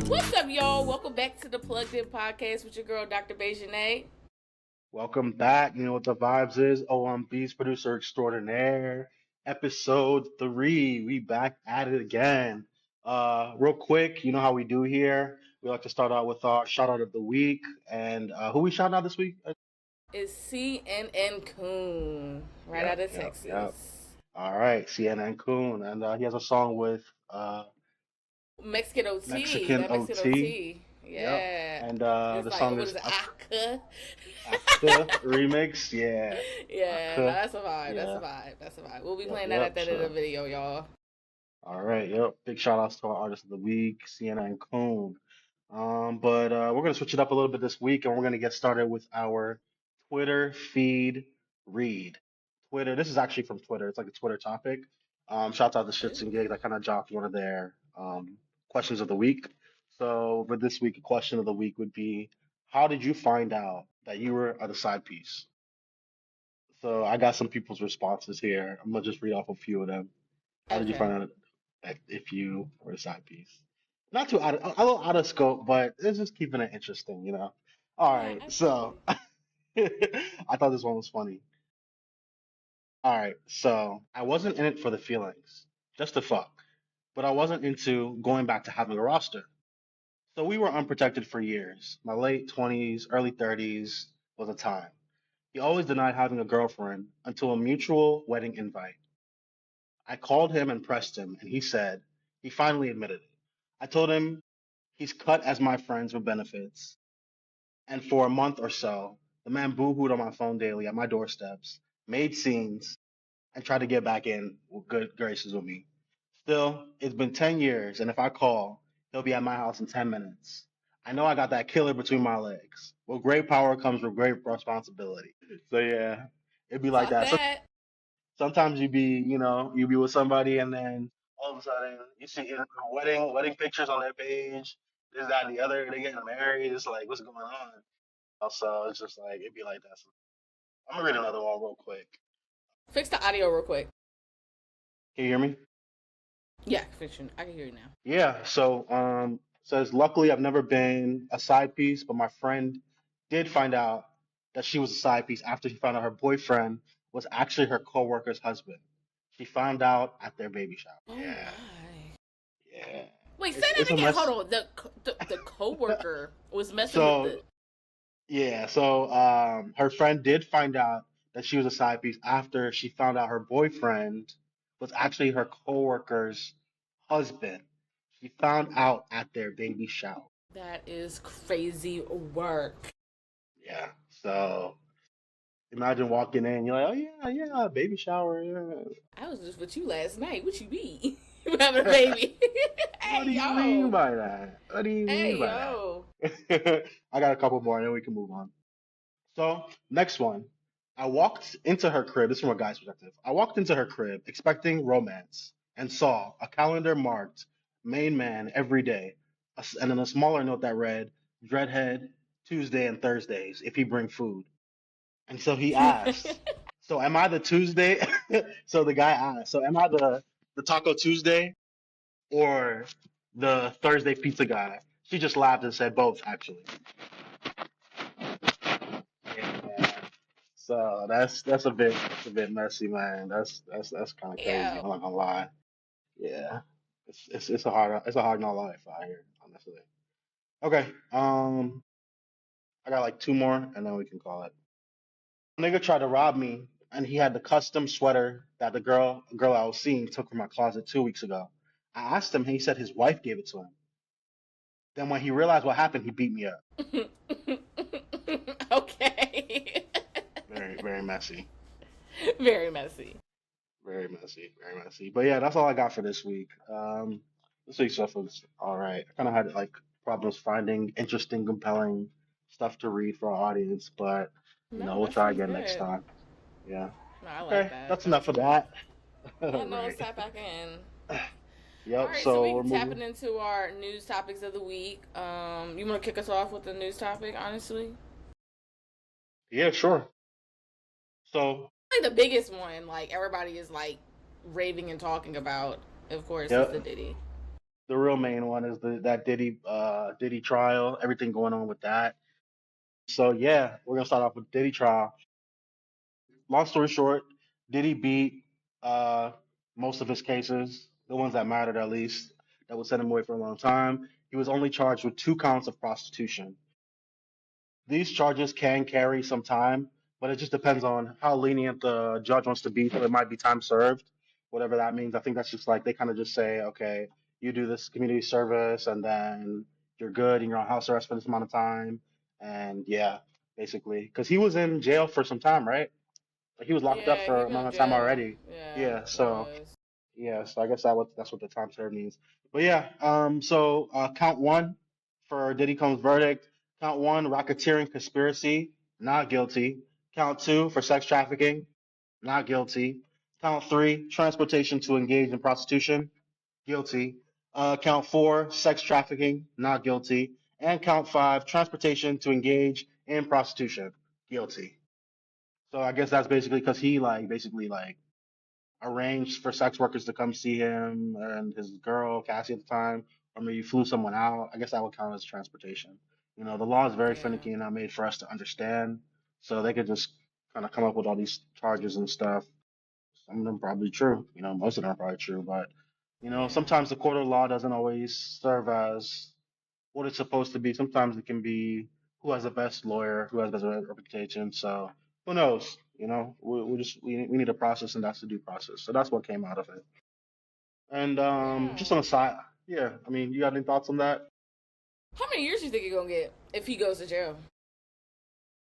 What's up, y'all? Welcome back to the Plugged.In.Podcast with your girl, Dr. Bejanae. Welcome back. You know what the vibes is. OMB's producer extraordinaire. Episode 3. We back at it again. Real quick, you know how we do here. We like to start out with our shout out of the week. And who we shout out this week? It's CNN Coon, right out Yep, of yep, Texas. yep. All right, CNN Coon. And he has a song with Mexican OT. Mexican That Mexican OT. OT. Yep. Yeah. And It's the like, song what is is it? Aka? Aka remix. Yeah. Yeah, Aka. no, that's a vibe. Yeah. That's a vibe. That's a vibe. We'll be Yep, playing yep, that at the end of sure. the video, y'all. All right, yep. Big shout outs to our artist of the week, CNN Coon. But we're gonna switch it up a little bit this week, and we're gonna get started with our Twitter feed read. Twitter. This is actually from Twitter. It's like a Twitter topic. Shouts out to Shits and Gigs. I kind of dropped one of their questions of the week. So for this week, a question of the week would be, how did you find out that you were the side piece? So I got some people's responses here. I'm gonna just read off a few of them. How did you Okay. find out that if you were a side piece? Not too a little out of scope, but it's just keeping it interesting, you know. All Yeah, right, so absolutely. I thought this one was funny. All right, so I wasn't in it for the feelings, just to fuck, but I wasn't into going back to having a roster. So we were unprotected for years. My late 20s, early 30s was a time. He always denied having a girlfriend until a mutual wedding invite. I called him and pressed him, and he said he finally admitted it. I told him he's cut as my friends with benefits, and for a month or so, the man boohooed on my phone daily at my doorsteps, made scenes, and tried to get back in with good graces with me. Still, it's been 10 years, and if I call, he'll be at my house in 10 minutes. I know I got that killer between my legs. With great power comes with great responsibility. So yeah, it'd be like Talk that. So that. sometimes you be with somebody, and then all of a sudden you see wedding pictures on their page, this, that, and the other. They getting married. It's like, what's going on? So it's just like it'd be like that. So I'm gonna read another one real quick. Fix the audio real quick. Can you hear me? Yeah, fiction. I can hear you now. Yeah. So says luckily I've never been a side piece, but my friend did find out that she was a side piece after she found out her boyfriend was actually her coworker's husband. She found out at their baby shower. Oh Yeah. my. Yeah. Wait, say It's that a again. mess. Hold on. The coworker was messing with So the. yeah, so her friend did find out that she was a side piece after she found out her boyfriend was actually her coworker's husband. She found out at their baby shower. That is crazy work. Yeah. So imagine walking in, you're like, oh yeah, baby shower. Yeah. I was just with you last night. What you mean? You having a baby? What do Hey you mean yo. by that? What do you mean Hey by yo. that? I got a couple more, and then we can move on. So, next one. I walked into her crib. This is from a guy's perspective. I walked into her crib expecting romance and saw a calendar marked main man every day, and then a smaller note that read Dreadhead Tuesday and Thursdays if he bring food. And so he asked, so am I the Tuesday? So the guy asked, so am I the Taco Tuesday or the Thursday pizza guy? She just laughed and said both, actually. Yeah. So that's a bit messy, man. That's kind of crazy. Yo. I'm not gonna lie. Yeah, it's a hard no life out here, honestly. Okay, I got like two more, and then we can call it. Nigga tried to rob me, and he had the custom sweater that the girl I was seeing took from my closet 2 weeks ago. I asked him, and he said his wife gave it to him. Then when he realized what happened, he beat me up. Okay. Very, very messy. Very messy. Very messy, very messy. But yeah, that's all I got for this week. This week's stuff was all right. I kind of had like problems finding interesting, compelling stuff to read for our audience, but No, we'll that try sounds again next good. time. Yeah. No, I like Okay, that. that's That was enough of good. that. Yeah, All no, let's right. tap back in. All Yep. right, so So we we're tapping moving. into our news topics of the week. You want to kick us off with the news topic, honestly? Yeah, sure. So Like the biggest one, like everybody is like raving and talking about, of course, is yeah, the Diddy. The real main one is that Diddy trial, everything going on with that. So yeah, we're gonna start off with Diddy trial. Long story short, Diddy beat uh, most of his cases, the ones that mattered at least, that would send him away for a long time. He was only charged with 2 counts of prostitution. These charges can carry some time, but it just depends on how lenient the judge wants to be. So it might be time served, whatever that means. I think that's just like they kind of just say, okay, you do this community service and then you're good and you're on house arrest for this amount of time. And yeah, basically, because he was in jail for some time, right? Like he was locked up Yeah, for he a been in amount of time jail. already. Yeah, Yeah, he so was. yeah, so I guess that's what the time served means. But yeah, count one for Diddy Combs' verdict. Count one, racketeering conspiracy, not guilty. Count two for sex trafficking, not guilty. Count three, transportation to engage in prostitution, guilty. Count four, sex trafficking, not guilty. And count five, transportation to engage in prostitution, guilty. So I guess that's basically because he like basically like arranged for sex workers to come see him and his girl, Cassie at the time, or maybe flew someone out. I guess that would count as transportation. The law is very Yeah. finicky and not made for us to understand. So they could just kind of come up with all these charges and stuff. Some of them probably true. Most of them are probably true, but Yeah. sometimes the court of law doesn't always serve as what it's supposed to be. Sometimes it can be who has the best lawyer, who has the best reputation. So who knows? We need a process, and that's the due process. So that's what came out of it. And just Yeah. on the side, yeah. I mean, you got any thoughts on that? How many years do you think he's gonna get if he goes to jail?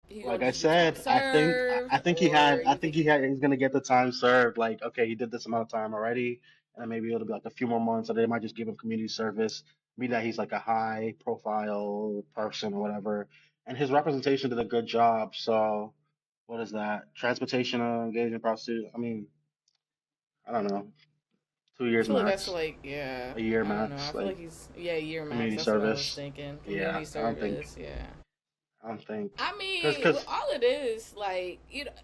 He Like gonna I just be time said, I think served, I think he or had I you think think he's gonna get the time served. Like, okay, he did this amount of time already, and then maybe it'll be like a few more months, or they might just give him community service. Be that he's like a high profile person or whatever. And his representation did a good job. So what is that? Transportation engagement prostitute. I mean, I don't know. Two I years feel like that's max, like, yeah, a year I don't know. I max, feel like like he's, yeah, year max. community That's what I was service. thinking. Yeah, Community service, yeah. I don't think, I cause mean, cause all it is, like,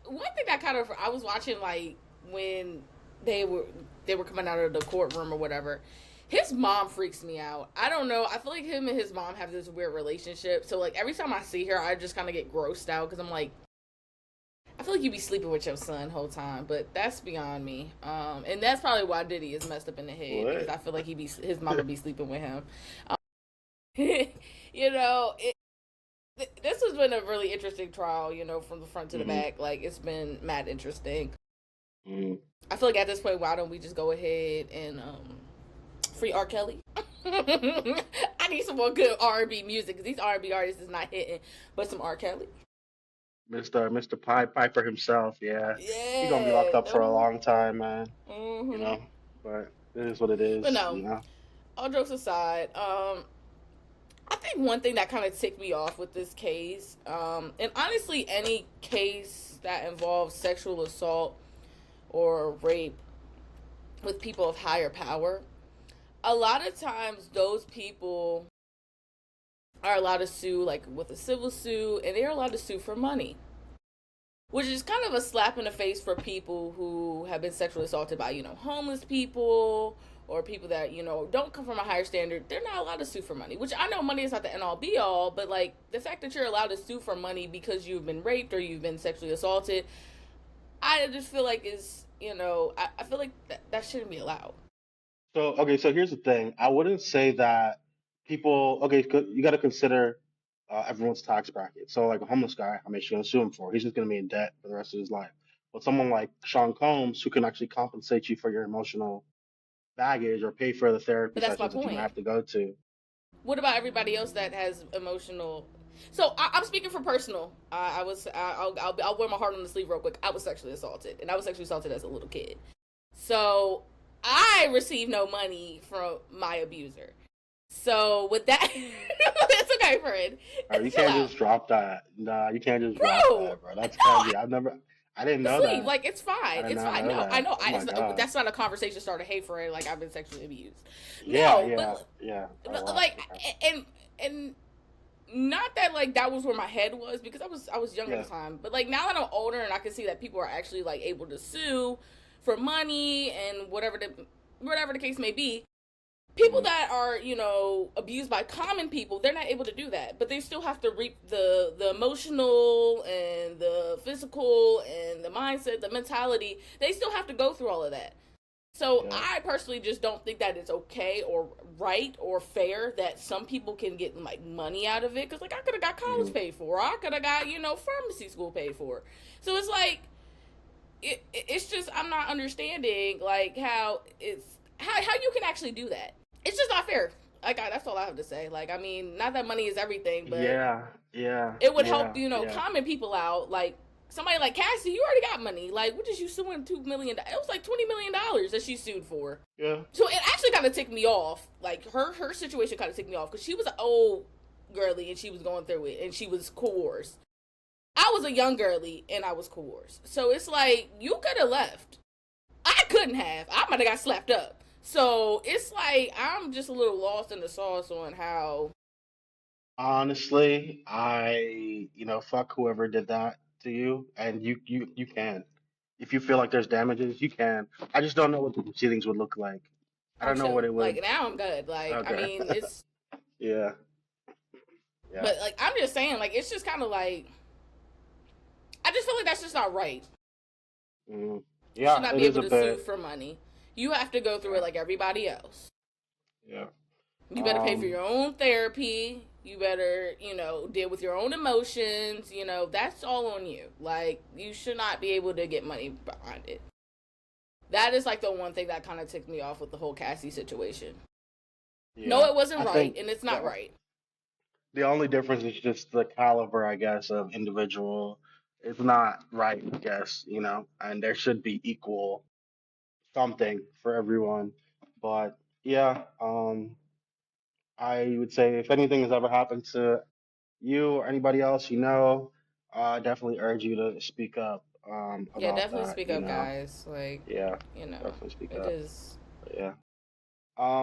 one thing that kind of I was watching, like, when they were they were coming out of the courtroom or whatever. His mom freaks me out. I don't know. I feel like him and his mom have this weird relationship. So like every time I see her, I just kind of get grossed out because I'm like, I feel like you be sleeping with your son whole time, but that's beyond me. And that's probably why Diddy is messed up in the head because what? I feel like his mama be sleeping with him. Um, you know, this has been a really interesting trial. From the front to the Hmm. back, like it's been mad interesting. Hmm. I feel like at this point, why don't we just go ahead and free R. Kelly? I need some more good R&B music because these R&B artists is not hitting, but some R. Kelly. Mr. Piper himself, yeah. He gonna be locked Yeah. up for a long time, man. You Mm-hmm. know, but it is what it But is, no, all jokes aside, I think one thing that kind of ticked me off with this case, and honestly, any case that involves sexual assault or rape with people of higher power, a lot of times those people are allowed to sue, like with a civil suit, and they're allowed to sue for money, which is kind of a slap in the face for people who have been sexually assaulted by, homeless people or people that, don't come from a higher standard. They're not allowed to sue for money, which I know money is not the end all be all, but like the fact that you're allowed to sue for money because you've been raped or you've been sexually assaulted, I just feel like I feel like that shouldn't be allowed. so okay, so here's the thing. I wouldn't say that people. Okay, you got to consider everyone's tax bracket. So like a homeless guy, how much you gonna sue him for? He's just gonna be in debt for the rest of his life. But someone like Sean Combs, who can actually compensate you for your emotional baggage or pay for the therapy But that's my sessions that you might point. have to go to. What about everybody else that has emotional? So I'm speaking for personal. I'll wear my heart on the sleeve real quick. I was sexually assaulted, and I was sexually assaulted as a little kid. So I received no money from my abuser. So with that, it's okay, friend. You Chill can't out, just drop that. Nah, you can't just drop bro. that, bro. That's No, heavy. I didn't know sleeve. that. Like it's I fine. did It's not fine. know No, I that. know. Oh my God. That's not a conversation starter. Hey, friend. Like I've been sexually abused. Yeah, No, yeah, but yeah. Oh wow. like Okay. and not that like that was where my head was because I was younger at Yeah. the time. But like now that I'm older and I can see that people are actually like able to sue for money and whatever the case may be. people that are, abused by common people, they're not able to do that, but they still have to reap the emotional and the physical and the mindset, the mentality. They still have to go through all of that. So I personally just don't think that it's okay or right or fair that some people can get like money out of it, because like I could have got college paid for, or I could have got pharmacy school paid for. So it's like it's just, I'm not understanding like how you can actually do that. It's just not fair. Like that's all I have to say. Like, I mean, not that money is everything, but it would help common people out. Like somebody like KayCyy, you already got money. Like, what did you suing $2 million? It was like $20 million that she sued for. Yeah. So it actually kind of ticked me off. Like her situation kind of ticked me off, because she was an old girly and she was going through it and she was coerced. I was a young girly and I was coerced. So it's like, you could have left. I couldn't have. I might have got slapped up. So it's like, I'm just a little lost in the sauce on how. Honestly, fuck whoever did that to you, and you can. If you feel like there's damages, you can. I just don't know what the proceedings would look like. I don't know what it would. Like, now I'm good. Like, okay. I mean, it's. Yeah. But like, I'm just saying, like, it's just kind of like, I just feel like that's just not right. Yeah, you should not be able to sue for money. You have to go through it like everybody else. Yeah. You better pay for your own therapy. You better, deal with your own emotions. That's all on you. Like, you should not be able to get money behind it. That is like the one thing that kind of ticked me off with the whole KayCyy situation. Yeah. No, it wasn't right, and it's not right. The only difference is just the caliber, I guess, of individual. It's not right, I guess, and there should be equal something for everyone. But yeah, I would say if anything has ever happened to you or anybody else, I definitely urge you to speak up. Yeah, definitely speak up, guys. Like, definitely speak up. It is. But yeah.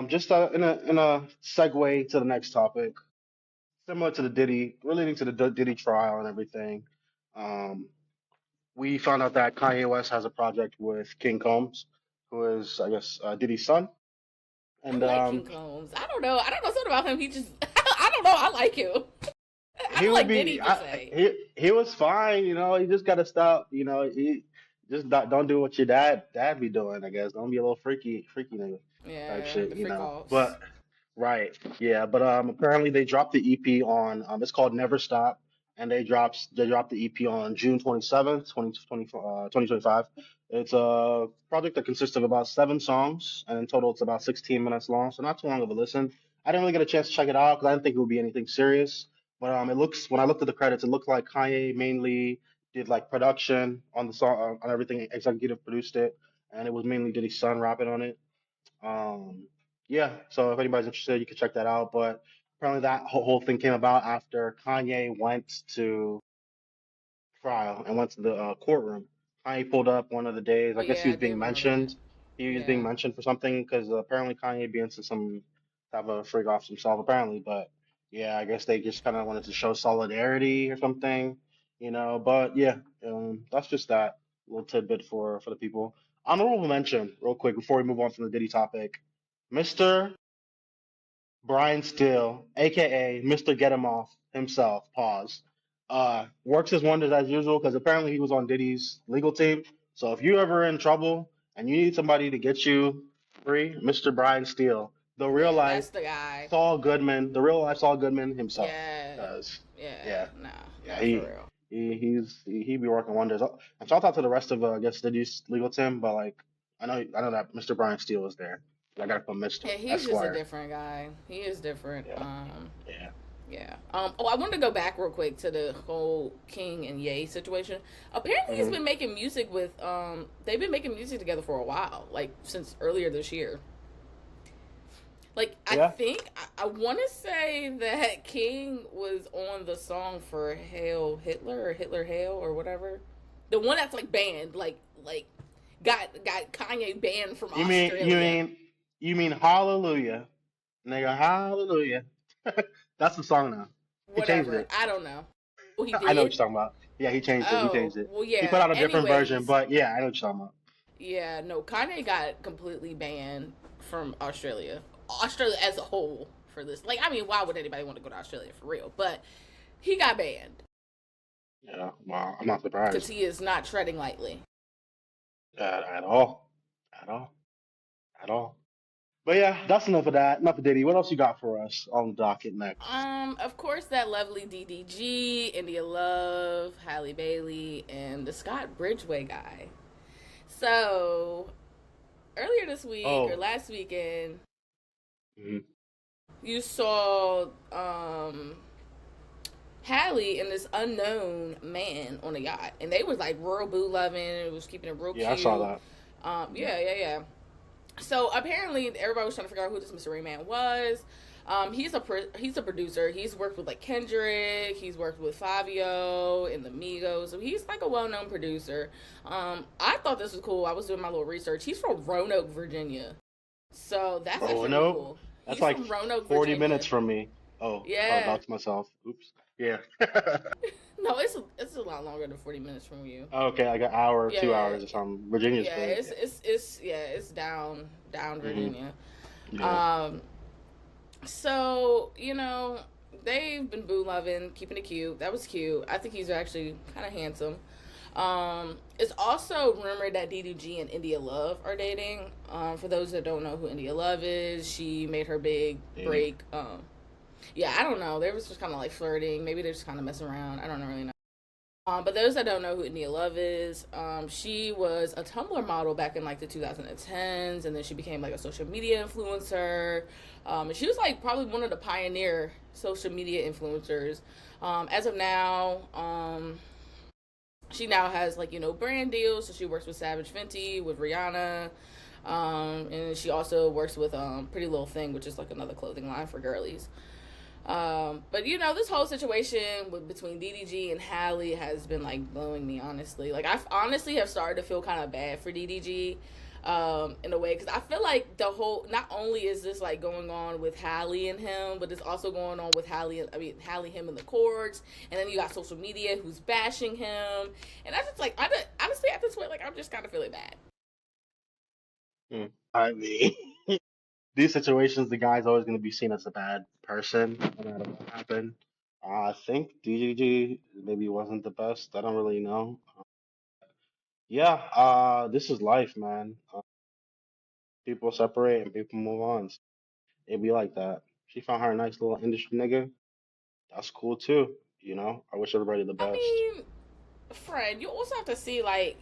Just in a segue to the next topic, similar to relating to the Diddy trial and everything. We found out that Kanye West has a project with King Combs, who is, I guess, Diddy's son. And I like King Combs. I don't know something about him. He just, I don't know. I like him. He would be. He was fine. He just gotta stop. He just don't do what your dad be doing. I guess don't be a little freaky nigga type shit. But right, yeah. But apparently they dropped the EP on. It's called Never Stop, and they dropped the EP on June 27th, 2025. It's a project that consists of about 7 songs, and in total it's about 16 minutes long, so not too long of a listen. I didn't really get a chance to check it out because I didn't think it would be anything serious. But when I looked at the credits, it looked like Kanye mainly did like production on the song, on everything, executive produced it, and it was mainly Diddy's son rapping on it. Yeah, so if anybody's interested, you can check that out. But apparently that whole thing came about after Kanye went to trial and went to the courtroom. Kanye pulled up one of the days. I guess he was being mentioned. He was being mentioned for something because apparently Kanye be into some type of freak off himself apparently. But yeah, I guess they just kind of wanted to show solidarity or something, But yeah, that's just that little tidbit for the people. Honorable mention, real quick, before we move on from the Diddy topic, Mr. Brian Steele, aka Mr. Get Him Off himself, pause, works his wonders as usual because apparently he was on Diddy's legal team. So if you're ever in trouble and you need somebody to get you free, Mr. Brian Steele, the real life that's the guy. Saul Goodman, the real life Saul Goodman himself. He be working wonders. And shout out to the rest of I guess Diddy's legal team, but like I know that Mr. Brian Steele is there. I gotta put Mr. Yeah, he's just a different guy. He is different. Yeah. Yeah. I wanted to go back real quick to the whole King and Ye situation. Apparently, he's been making music with. They've been making music together for a while, like since earlier this year. Like I think I want to say that King was on the song for Hail Hitler or Hitler Hail or whatever, the one that's like banned, like got Kanye banned from Australia. You mean Hallelujah, nigga, Hallelujah. That's the song now. He changed it. I don't know. Well, he did? I know what you're talking about. Yeah, he changed it. He changed it. Well, yeah. He put out a different version, but yeah, I know what you're talking about. Yeah, no, Kanye got completely banned from Australia. Australia as a whole for this. Like, I mean, why would anybody want to go to Australia for real? But he got banned. Yeah, well, I'm not Because surprised he is not treading lightly. at all, at all, at all. But yeah, that's enough of that. Enough of Diddy. What else you got for us on the docket next? Of course, that lovely DDG, India Love, Halle Bailey, and the Scott Bridgeway guy. So, earlier this week or Oh, last weekend, mhm. you saw Halle and this unknown man on a yacht, and they was like real boo loving. It was keeping it real Yeah, I saw cute. that. Yeah. So apparently, everybody was trying to figure out who this Mr. Rayman was. He's a producer. He's worked with like Kendrick. He's worked with Fabio and the Migos. So he's like a well-known producer. I thought this was cool. I was doing my little research. He's from Roanoke, Virginia. So that's actually really Roanoke? cool. That's He's like from Roanoke, 40 Virginia. minutes from me. Oh, I Yeah. doxed myself. Oops. Yeah. No, it's a lot longer than 40 minutes from you. Okay, like an hour, Yeah, 2 hours or something. Virginia's yeah. big. It's down Hmm. Virginia. Yeah. Um, so they've been boo loving, keeping it cute. That was cute. I think he's actually kind of handsome. It's also rumored that DDG and India Love are dating. For those that don't know who India Love is, she made her big Dating. break. Yeah, I don't know. They was just kind of like flirting. Maybe they're just kind of messing around. I don't really know. But those that don't know who India Love is, she was a Tumblr model back in like the 2010s, and then she became like a social media influencer. And she was like probably one of the pioneer social media influencers. As of now, she now has like brand deals. So she works with Savage Fenty, with Rihanna, and she also works with Pretty Little Thing, which is like another clothing line for girlies. But this whole situation between DDG and Halle has been like blowing me, honestly. Like, I honestly have started to feel kind of bad for DDG, in a way, because I feel like the whole, not only is this like going on with Halle and him, but it's also going on with Halle, him in the courts, and then you got social media who's bashing him, and I just like, honestly at this point, like, I'm just kind of feeling bad. I mean, these situations, the guy's always going to be seen as a bad person, no matter what happened. I think DGG maybe wasn't the best. I don't really know. Yeah, this is life, man. People separate and people move on. It be like that. She found her a nice little industry nigga. That's cool too. I wish everybody the I best. mean, Fred, you also have to see, like,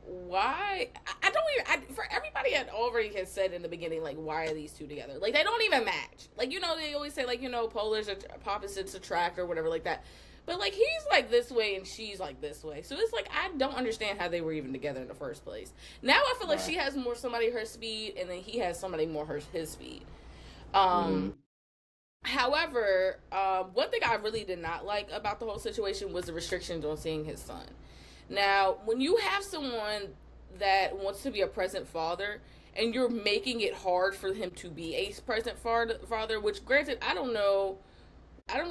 why. I don't even. For everybody had already has said in the beginning, like, why are these two together? Like, they don't even match. Like, they always say, like, polars, opposites attract, or whatever, like that. But, like, he's like this way and she's like this way. So it's like, I don't understand how they were even together in the first place. Now I feel like Right. she has more somebody her speed, and then he has somebody more his speed. Hmm. However, one thing I really did not like about the whole situation was the restrictions on seeing his son. Now, when you have someone that wants to be a present father and you're making it hard for him to be a present father, which granted, I don't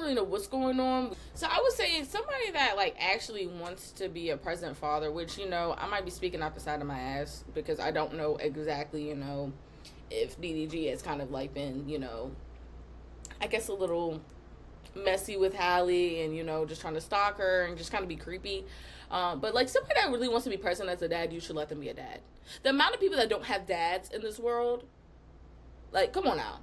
really know what's going on. So I was saying somebody that like actually wants to be a present father, which I might be speaking out the side of my ass because I don't know exactly, if DDG has kind of like been, I guess a little messy with Halle and just trying to stalk her and just kind of be creepy. But like somebody that really wants to be present as a dad, you should let them be a dad. The amount of people that don't have dads in this world, like, come on now.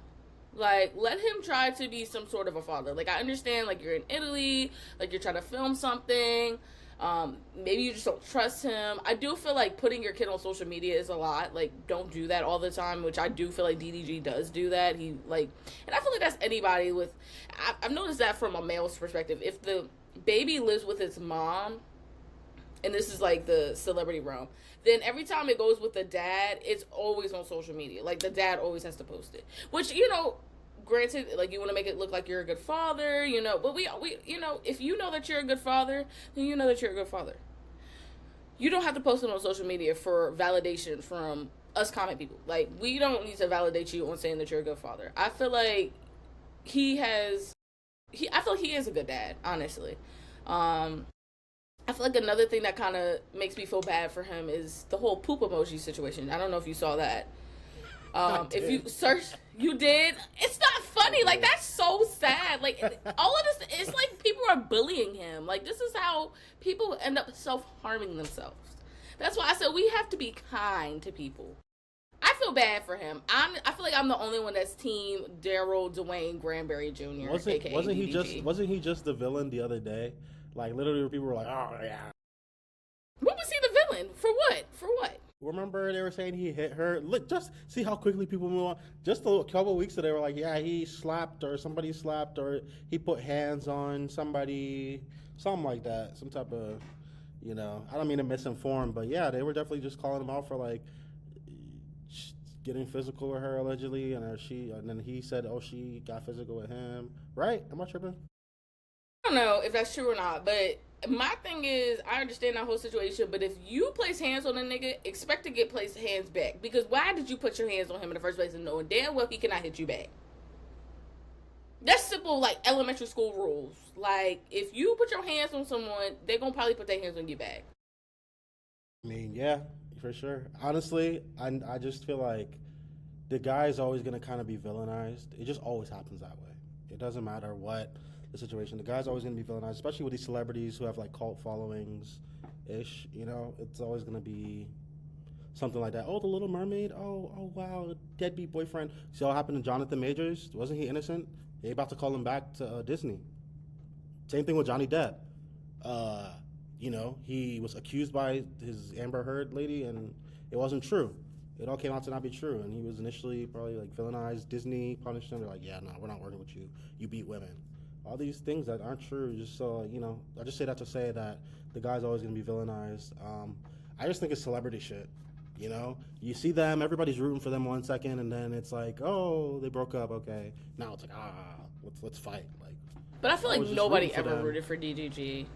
Like, let him try to be some sort of a father. Like, I understand, like, you're in Italy, like, you're trying to film something. Maybe you just don't trust him. I do feel like putting your kid on social media is a lot. Like, don't do that all the time, which I do feel like DDG does do that. He, like, and I feel like that's anybody with, I've noticed that from a male's perspective. If the baby lives with its mom, and this is like the celebrity realm, then every time it goes with the dad, it's always on social media. Like, the dad always has to post it. Which, granted, like, you want to make it look like you're a good father, but we if you know that you're a good father, then you know that you're a good father. You don't have to post it on social media for validation from us common people. Like, we don't need to validate you on saying that you're a good father. I feel like I feel like he is a good dad, honestly. I feel like another thing that kind of makes me feel bad for him is the whole poop emoji situation. I don't know if you saw that. If you search, you did. It's not funny. Like, that's so sad. Like, all of this, it's like people are bullying him. Like, this is how people end up self-harming themselves. That's why I said we have to be kind to people. I feel bad for him. I feel like I'm the only one that's team Daryl Dwayne Granberry Jr. aka Wasn't he just the villain the other day? Like, literally, people were like, "Oh yeah." What was he the villain for? What? For what? Remember they were saying he hit her? Look, just see how quickly people move on. Just a couple of weeks ago, they were like, yeah, he slapped or somebody slapped or he put hands on somebody, something like that. Some type of, I don't mean to misinform, but yeah, they were definitely just calling him out for like getting physical with her allegedly, and then he said, oh, she got physical with him. Right? Am I tripping? I don't know if that's true or not, but my thing is, I understand that whole situation, but if you place hands on a nigga, expect to get placed hands back. Because why did you put your hands on him in the first place and knowing damn well he cannot hit you back? That's simple, like, elementary school rules. Like, if you put your hands on someone, they're going to probably put their hands on you back. I mean, yeah, for sure. Honestly, I just feel like the guy is always going to kind of be villainized. It just always happens that way. It doesn't matter what the situation. The guy's always going to be villainized, especially with these celebrities who have like cult followings ish. It's always going to be something like that. Oh, the Little Mermaid. Oh wow, deadbeat boyfriend. See what happened to Jonathan Majors? Wasn't he innocent? They about to call him back to Disney. Same thing with Johnny Depp. He was accused by his Amber Heard lady, and it wasn't true. It all came out to not be true, and he was initially probably like villainized. Disney punished him. They're like, yeah, no, we're not working with you. You beat women. All these things that aren't true, just so, I just say that to say that the guy's always going to be villainized. I just think it's celebrity shit, You see them, everybody's rooting for them 1 second, and then it's like, oh, they broke up, okay. Now it's like, let's fight. Like, but I feel like nobody ever rooted for DGG.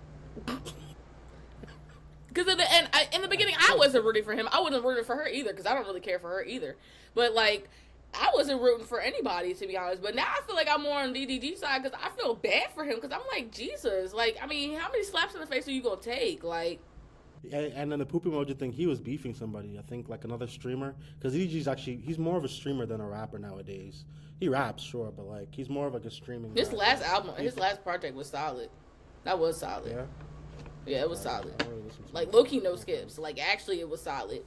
Because in the beginning, I wasn't rooting for him. I wasn't rooting for her either, because I don't really care for her either. But, like, I wasn't rooting for anybody, to be honest. But now I feel like I'm more on DDG side because I feel bad for him. Because I'm like, Jesus. Like, I mean, how many slaps in the face are you going to take? Like, and then the poop emoji thing, he was beefing somebody. I think, like, another streamer. Because DDG's he's more of a streamer than a rapper nowadays. He raps, sure, but, like, he's more of, like, a streaming His last album, his last project was solid. That was solid. Yeah? Yeah, it was solid. Really like, low-key no skips. Like, actually, it was solid.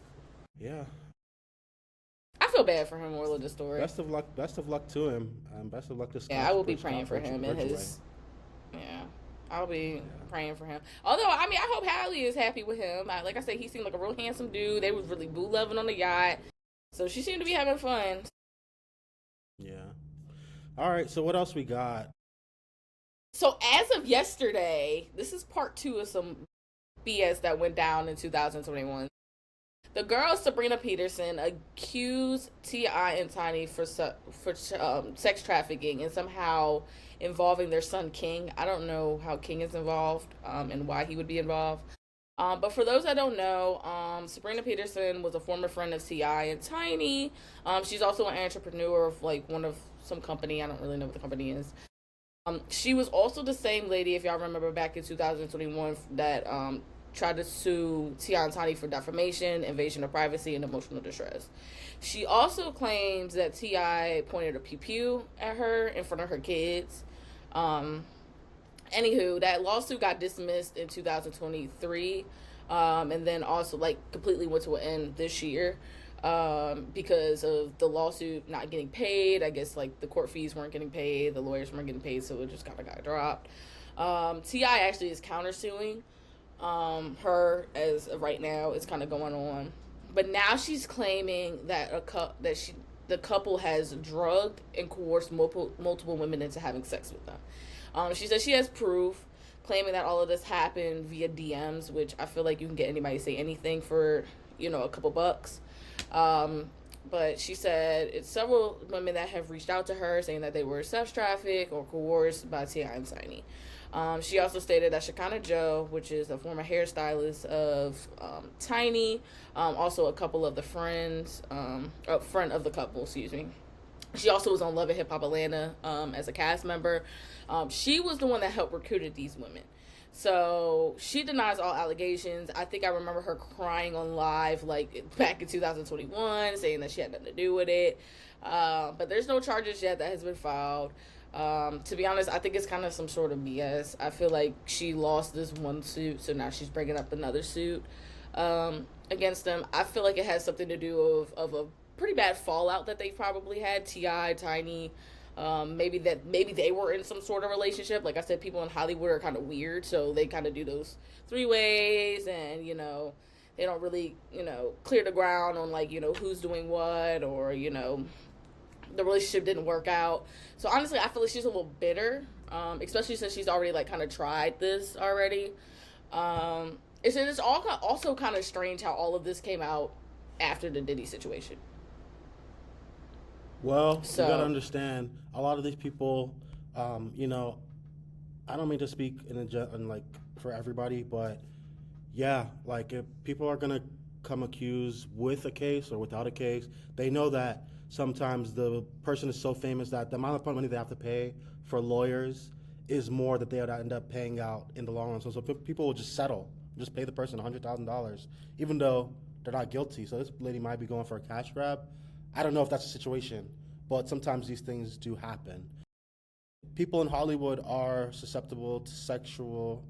Yeah. I feel bad for him, moral of the story. Best of luck to him. Best of luck to Scott. Yeah, I will be praying for him and his. Yeah, I'll be praying for him. Although, I mean, I hope Hallie is happy with him. Like I said, he seemed like a real handsome dude. They was really boo loving on the yacht, so she seemed to be having fun. Yeah. All right. So what else we got? So as of yesterday, this is part 2 of some BS that went down in 2021. The girl Sabrina Peterson accused T.I. and Tiny for sex trafficking and somehow involving their son King. I don't know how King is involved and why he would be involved. But for those that don't know, Sabrina Peterson was a former friend of T.I. and Tiny. She's also an entrepreneur of like some company. I don't really know what the company is. She was also the same lady, if y'all remember back in 2021, that tried to sue T.I. and Tiny for defamation, invasion of privacy, and emotional distress. She also claims that T.I. pointed a pew-pew at her in front of her kids. Anywho, that lawsuit got dismissed in 2023, and then also like completely went to an end this year. Because of the lawsuit not getting paid. I guess like the court fees weren't getting paid, the lawyers weren't getting paid, so it just kind of got dropped. T.I. actually is countersuing her as of right now. It's kind of going on, but now she's claiming that the couple has drugged and coerced multiple women into having sex with them. She says she has proof, claiming that all of this happened via DMs, which I feel like you can get anybody to say anything for a couple bucks. But she said it's several women that have reached out to her saying that they were sex trafficked or coerced by T.I. and Tiny. She also stated that Shekinah Joe, which is a former hairstylist of Tiny, also a couple of the friend of the couple, She also was on Love and Hip Hop Atlanta as a cast member. She was the one that helped recruited these women. So she denies all allegations. I think I remember her crying on live, like back in 2021, saying that she had nothing to do with it. But there's no charges yet that has been filed. To be honest, I think it's kind of some sort of BS. I feel like she lost this one suit, so now she's bringing up another suit against them. I feel like it has something to do of a pretty bad fallout that they've probably had. T.I., Tiny, maybe they were in some sort of relationship. Like I said, people in Hollywood are kind of weird, so they kind of do those 3-ways, and they don't really clear the ground on like who's doing what, or the relationship didn't work out. So honestly, I feel like she's a little bitter, especially since she's already like kind of tried this already. It's all also kind of strange how all of this came out after the Diddy situation. Well, you gotta understand, a lot of these people, I don't mean to speak in like for everybody, but yeah, like if people are gonna come accused with a case or without a case, they know that sometimes the person is so famous that the amount of money they have to pay for lawyers is more that they would end up paying out in the long run. So people will just settle, just pay the person $100,000, even though they're not guilty. So this lady might be going for a cash grab. I don't know if that's the situation, but sometimes these things do happen. People in Hollywood are susceptible to sexual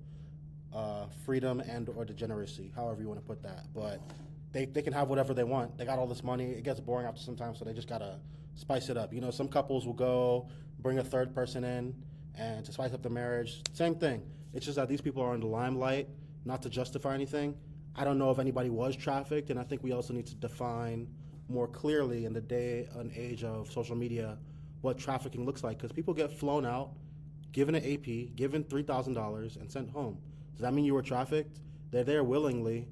freedom and or degeneracy, however you want to put that. But they can have whatever they want. They got all this money. It gets boring after some time, so they just got to spice it up. Some couples will go bring a third person in and to spice up the marriage. Same thing. It's just that these people are in the limelight, not to justify anything. I don't know if anybody was trafficked, and I think we also need to define more clearly in the day and age of social media what trafficking looks like, because people get flown out, given an AP, given $3,000, and sent home. Does that mean you were trafficked? They're there willingly,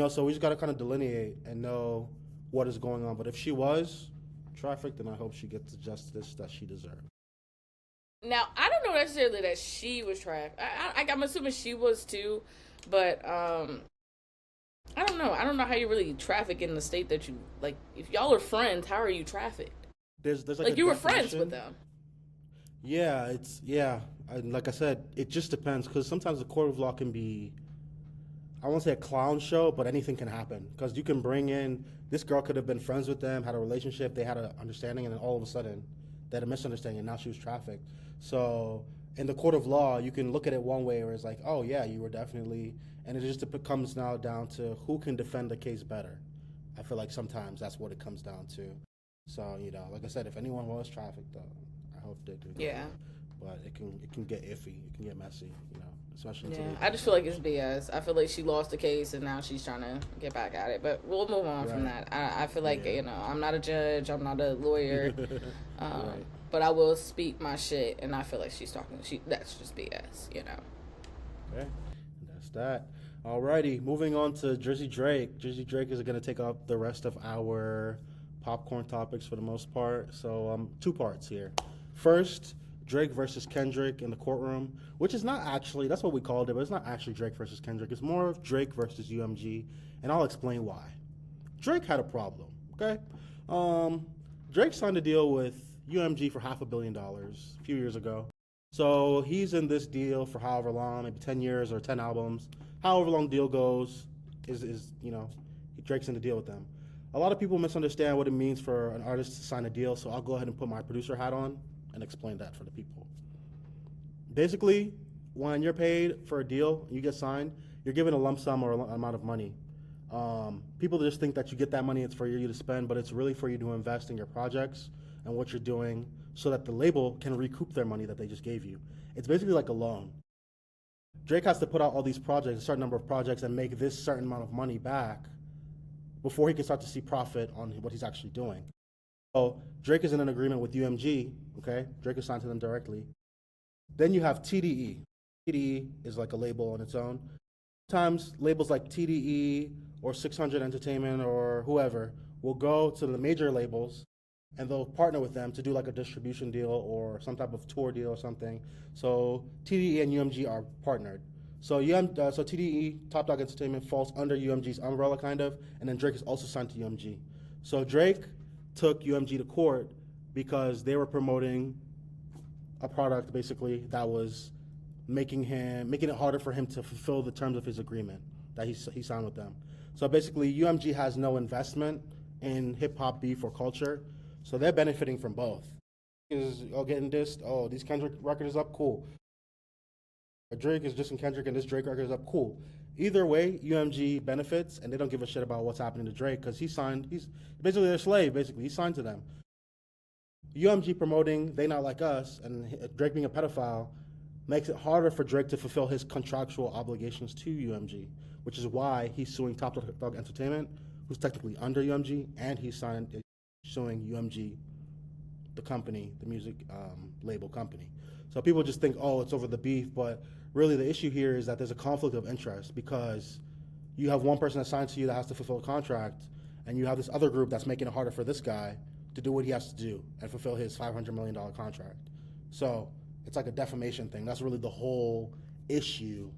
so we just got to kind of delineate and know what is going on. But if she was trafficked, then I hope she gets the justice that she deserves. Now, I don't know necessarily that she was trafficked. I'm assuming she was too, but I don't know. I don't know how you really traffic in the state that you, like, if y'all are friends, how are you trafficked? There's like you were friends with them. Yeah, like I said, it just depends, because sometimes the court of law can be, I won't say a clown show, but anything can happen. Because you can bring in, this girl could have been friends with them, had a relationship, they had an understanding, and then all of a sudden, they had a misunderstanding, and now she was trafficked. So in the court of law, you can look at it one way, where it's like, oh yeah, you were definitely, and it just comes now down to who can defend the case better. I feel like sometimes that's what it comes down to. So, like I said, if anyone was trafficked, though, I hope they do. Yeah. But it can get iffy. It can get messy, especially today. I just feel like it's BS. I feel like she lost the case and now she's trying to get back at it. But we'll move on from that. I feel like, I'm not a judge. I'm not a lawyer. Right. But I will speak my shit, and I feel like that's just BS, Okay. That's that. Alrighty, moving on to Drizzy Drake. Drizzy Drake is going to take up the rest of our popcorn topics for the most part. So 2 parts here. First, Drake versus Kendrick in the courtroom, which is not actually, that's what we called it, but it's not actually Drake versus Kendrick. It's more of Drake versus UMG, and I'll explain why. Drake had a problem, okay? Drake signed a deal with UMG for $500 million a few years ago. So he's in this deal for however long, maybe 10 years or 10 albums. However long the deal goes, Drake's in the deal with them. A lot of people misunderstand what it means for an artist to sign a deal, so I'll go ahead and put my producer hat on and explain that for the people. Basically, when you're paid for a deal and you get signed, you're given a lump sum or an amount of money. People just think that you get that money, it's for you to spend, but it's really for you to invest in your projects and what you're doing so that the label can recoup their money that they just gave you. It's basically like a loan. Drake has to put out all these projects, a certain number of projects, and make this certain amount of money back before he can start to see profit on what he's actually doing. So Drake is in an agreement with UMG, okay? Drake is signed to them directly. Then you have TDE. TDE is like a label on its own. Sometimes labels like TDE or 600 Entertainment or whoever will go to the major labels and they'll partner with them to do like a distribution deal or some type of tour deal or something. So TDE and UMG are partnered. So so TDE, Top Dog Entertainment, falls under UMG's umbrella kind of, and then Drake is also signed to UMG. So Drake took UMG to court because they were promoting a product basically that was making it harder for him to fulfill the terms of his agreement that he signed with them. So basically, UMG has no investment in hip hop beef or culture, so they're benefiting from both. Is getting dissed? Oh, these Kendrick record is up, cool. Drake is dissing Kendrick, and this Drake record is up, cool. Either way, UMG benefits, and they don't give a shit about what's happening to Drake because he's basically their slave. Basically, he signed to them. UMG promoting "They Not Like Us" and Drake being a pedophile makes it harder for Drake to fulfill his contractual obligations to UMG, which is why he's suing Top Dog Entertainment, who's technically under UMG, and he's suing UMG, the company, the music label company. So people just think, oh, it's over the beef, but really the issue here is that there's a conflict of interest because you have one person assigned to you that has to fulfill a contract, and you have this other group that's making it harder for this guy to do what he has to do and fulfill his $500 million contract. So it's like a defamation thing. That's really the whole issue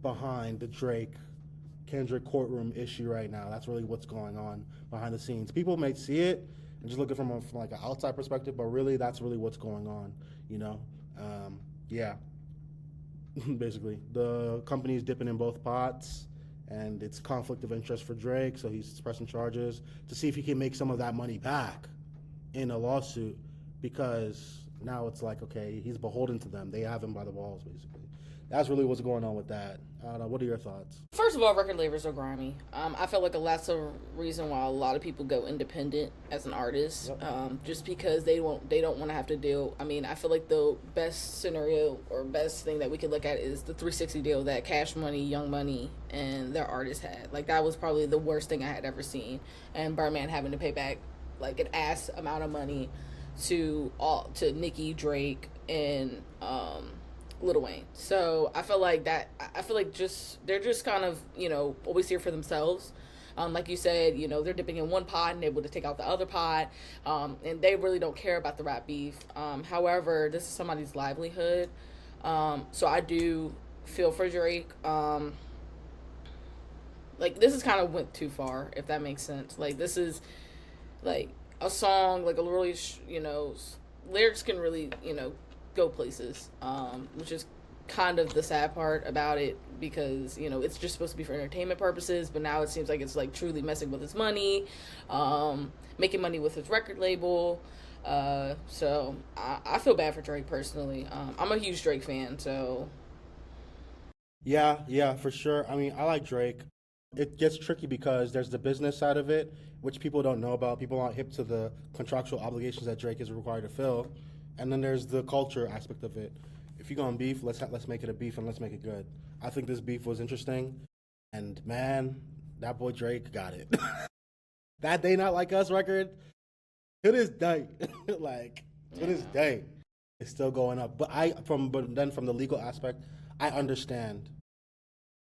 behind the Drake-Kendrick courtroom issue right now. That's really what's going on behind the scenes. People may see it and just look at it from like an outside perspective, but really that's really what's going on, you know? Yeah. Basically, the company's dipping in both pots, and it's conflict of interest for Drake, so he's pressing charges to see if he can make some of that money back in a lawsuit, because now it's like, okay, he's beholden to them. They have him by the balls, basically. That's really what's going on with that. I don't know. What are your thoughts? First of all, record labels are grimy. I feel like that's a reason why a lot of people go independent as an artist, just because they don't want to have to deal. I mean, I feel like the best scenario or best thing that we could look at is the 360 deal that Cash Money, Young Money, and their artists had. Like, that was probably the worst thing I had ever seen. And Birdman having to pay back like an ass amount of money to Nicki, Drake, and Lil Wayne. So I feel like they're just kind of, always here for themselves. Like you said, they're dipping in one pot and able to take out the other pot, and they really don't care about the rap beef. However, this is somebody's livelihood, so I do feel for Drake. Like, this is kind of went too far, if that makes sense. Like, this is like a song, like a really, lyrics can really, go places, which is kind of the sad part about it, because it's just supposed to be for entertainment purposes, but now it seems like it's like truly messing with his money, making money with his record label. So I feel bad for Drake personally. I'm a huge Drake fan, so yeah, for sure. I mean, I like Drake. It gets tricky because there's the business side of it, which people don't know about. People aren't hip to the contractual obligations that Drake is required to fill. And then there's the culture aspect of it. If you're going beef, let's make it a beef and let's make it good. I think this beef was interesting, and man, that boy Drake got it. That "They Not Like Us" record, to this day, to this day, it's still going up. But then from the legal aspect, I understand,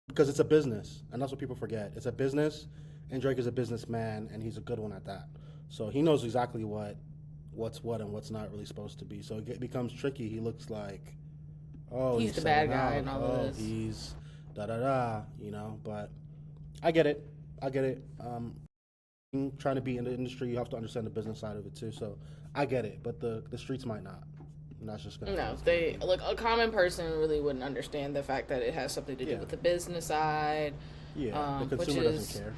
because it's a business, and that's what people forget. It's a business, and Drake is a businessman, and he's a good one at that. So he knows exactly what's what and what's not really supposed to be. So it becomes tricky. He looks like, he's the bad guy and all of this. He's da-da-da, but I get it. Trying to be in the industry, you have to understand the business side of it too. So I get it, but the streets might not. And that's just gonna a common person really wouldn't understand the fact that it has something to do with the business side. Yeah, the consumer doesn't care.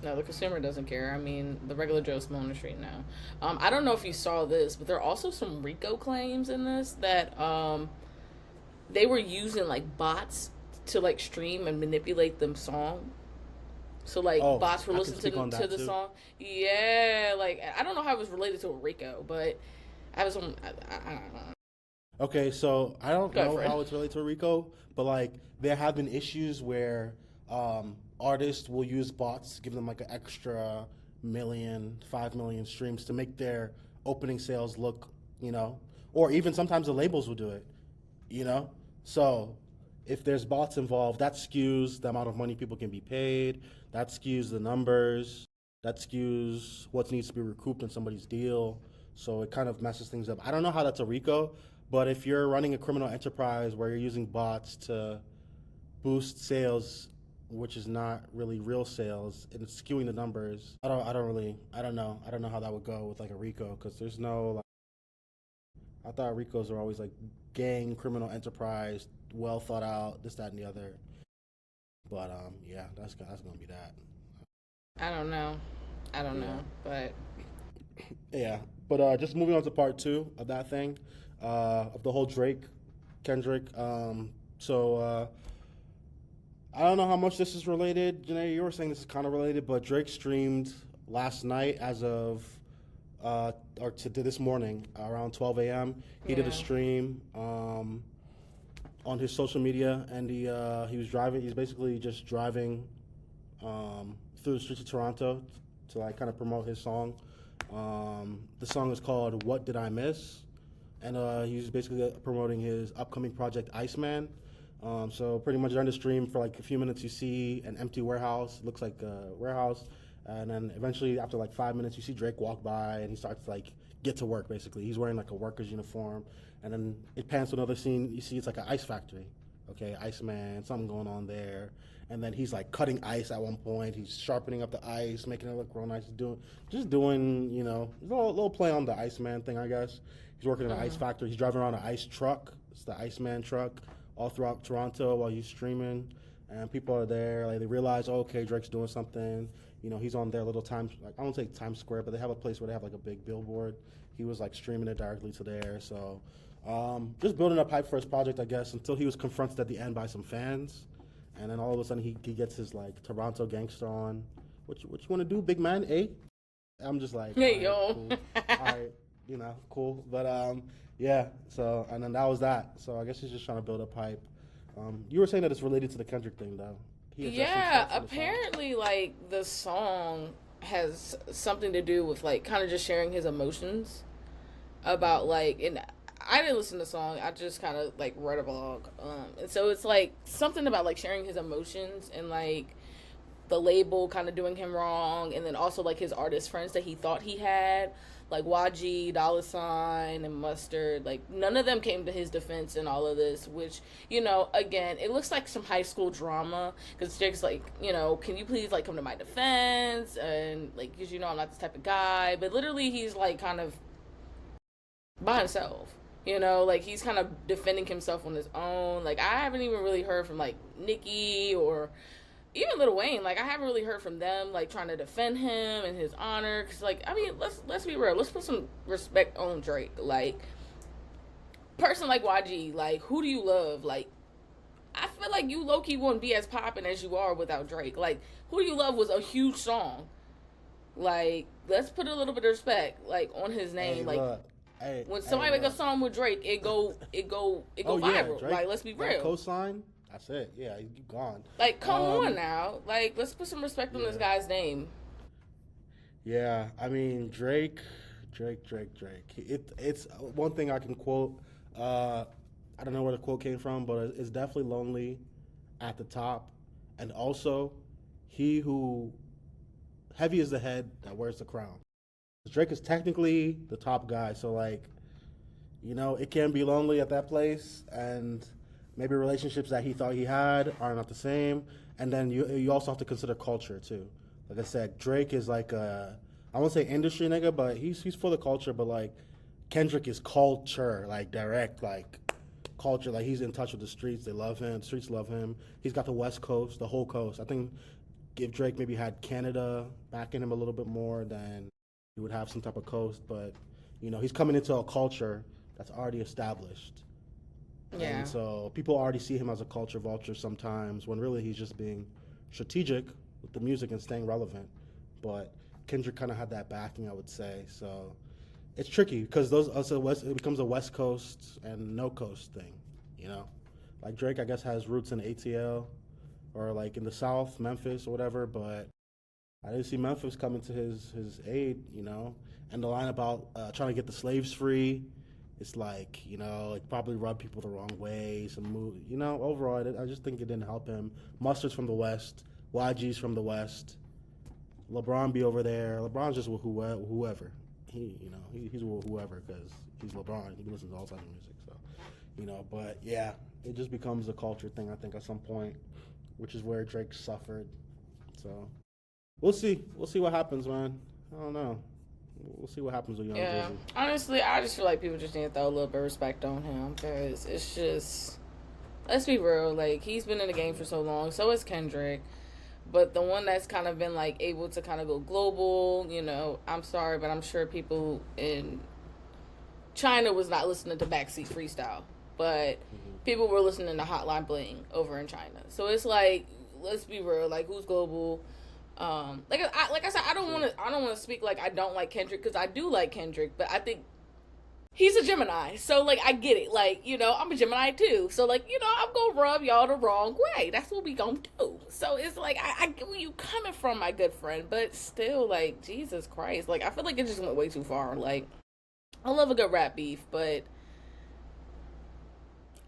No, the consumer doesn't care. I mean, the regular Joe Smo on the street now. I don't know if you saw this, but there are also some RICO claims in this that they were using like bots to like stream and manipulate them song. So like bots were listening to the song. Yeah, like I don't know how it was related to a RICO, but I was on. I don't know. Okay, so I don't know how it's related to a RICO, but like there have been issues where artists will use bots to give them like an extra 1 million, 5 million streams to make their opening sales look, or even sometimes the labels will do it, So if there's bots involved, that skews the amount of money people can be paid, that skews the numbers, that skews what needs to be recouped in somebody's deal. So it kind of messes things up. I don't know how that's a RICO, but if you're running a criminal enterprise where you're using bots to boost sales, which is not really real sales, and it's skewing the numbers, I don't know how that would go with like a RICO, because there's no I thought Ricos were always like gang, criminal enterprise, well thought out, this, that, and the other. But yeah, that's gonna be that. I don't know. I don't know, but Yeah, but just moving on to part two of that thing, of the whole Drake, Kendrick. So I don't know how much this is related. Janae, you were saying this is kind of related, but Drake streamed last night as of, or to this morning around 12 a.m. He did a Yeah. stream on his social media, and he was driving. He's basically just driving through the streets of Toronto to like kind of promote his song. The song is called "What Did I Miss," and he's basically promoting his upcoming project Iceman. So pretty much during the stream for like a few minutes, you see an empty warehouse. It looks like a warehouse, and then eventually after like 5 minutes, you see Drake walk by, and he starts to like get to work. Basically, he's wearing like a worker's uniform, and then it pans to another scene. You see it's like an ice factory. Okay, Iceman, something going on there. And then he's like cutting ice at one point. He's sharpening up the ice, making it look real nice. Doing, you know, a little play on the Iceman thing, I guess. He's working in an ice factory. He's driving around an ice truck. It's the Iceman truck all throughout Toronto while he's streaming. And people are there. Like they realize, oh, okay, Drake's doing something. You know, he's on their little like I won't say Times Square, but they have a place where they have like a big billboard. He was like streaming it directly to there. So just building up hype for his project, I guess, until he was confronted at the end by some fans. And then all of a sudden he gets his like Toronto gangster on. What you want to do, big man? Eh? I'm just like, hey, yo. cool. All right, you know, cool. But yeah. So and then that was that. So I guess he's just trying to build up hype. You were saying that it's related to the Kendrick thing, though. Yeah, apparently, like the song has something to do with like kind of just sharing his emotions about like and. I didn't listen to the song. I just kind of like read a blog, and so it's like something about like sharing his emotions and like the label kind of doing him wrong, and then also like his artist friends that he thought he had, like YG, Dollar Sign, and Mustard. Like none of them came to his defense in all of this, which you know, again, it looks like some high school drama because Jake's like, you know, can you please like come to my defense and like because you know I'm not this type of guy, but literally he's like kind of by himself. You know, like he's kind of defending himself on his own. Like I haven't even really heard from like Nicki or even Lil Wayne. Like I haven't really heard from them like trying to defend him and his honor. Cause like I mean, let's be real. Let's put some respect on Drake. Like person like YG. Like who do you love? Like I feel like you low key wouldn't be as popping as you are without Drake. Like who do you love was a huge song. Like let's put a little bit of respect like on his name. Hey, like. Look. Hey, when somebody make a song with Drake, it go viral. Yeah, Drake, like, let's be real. Cosign, that's it. Yeah, you gone. Like, come on now. Like, let's put some respect on this guy's name. Yeah, I mean Drake. It's one thing I can quote. I don't know where the quote came from, but it's definitely lonely at the top, and also he who heavy is the head that wears the crown. Drake is technically the top guy, so like, you know, it can be lonely at that place, and maybe relationships that he thought he had are not the same. And then you also have to consider culture too. Like I said, Drake is like I won't say industry nigga, but he's for the culture. But like, Kendrick is culture, like direct, like culture. Like he's in touch with the streets. They love him. The streets love him. He's got the West Coast, the whole coast. I think if Drake maybe had Canada backing him a little bit more, then he would have some type of coast, but you know he's coming into a culture that's already established, Yeah. and so people already see him as a culture vulture sometimes, when really he's just being strategic with the music and staying relevant. But Kendrick kind of had that backing, I would say. So it's tricky because it becomes a West Coast and no coast thing, you know. Like Drake, I guess, has roots in ATL or like in the South, Memphis or whatever, but I didn't see Memphis coming to his aid, you know. And the line about trying to get the slaves free, it's like, you know, it probably rubbed people the wrong way. You know, overall, I just think it didn't help him. Mustard's from the West, YG's from the West, LeBron be over there. LeBron's just with whoever. He's with whoever because he's LeBron. He listens to all types of music, so, you know. But yeah, it just becomes a culture thing, I think, at some point, which is where Drake suffered. So. We'll see. We'll see what happens, man. I don't know. We'll see what happens with Young Yeah. Jersey. Honestly, I just feel like people just need to throw a little bit of respect on him because it's just, let's be real, like, he's been in the game for so long. So is Kendrick. But the one that's kind of been, like, able to kind of go global, you know, I'm sorry, but I'm sure people in China was not listening to Backseat Freestyle. But people were listening to Hotline Bling over in China. So it's like, let's be real, like, who's global? Like I said, I don't want to speak like I don't like Kendrick, because I do like Kendrick, but I think he's a Gemini, so like I get it. Like, you know, I'm a Gemini too, so like, you know, I'm gonna rub y'all the wrong way. That's what we gonna do. So it's like I get where you coming from, my good friend, but still, like, Jesus Christ, like I feel like it just went way too far. Like, I love a good rap beef, but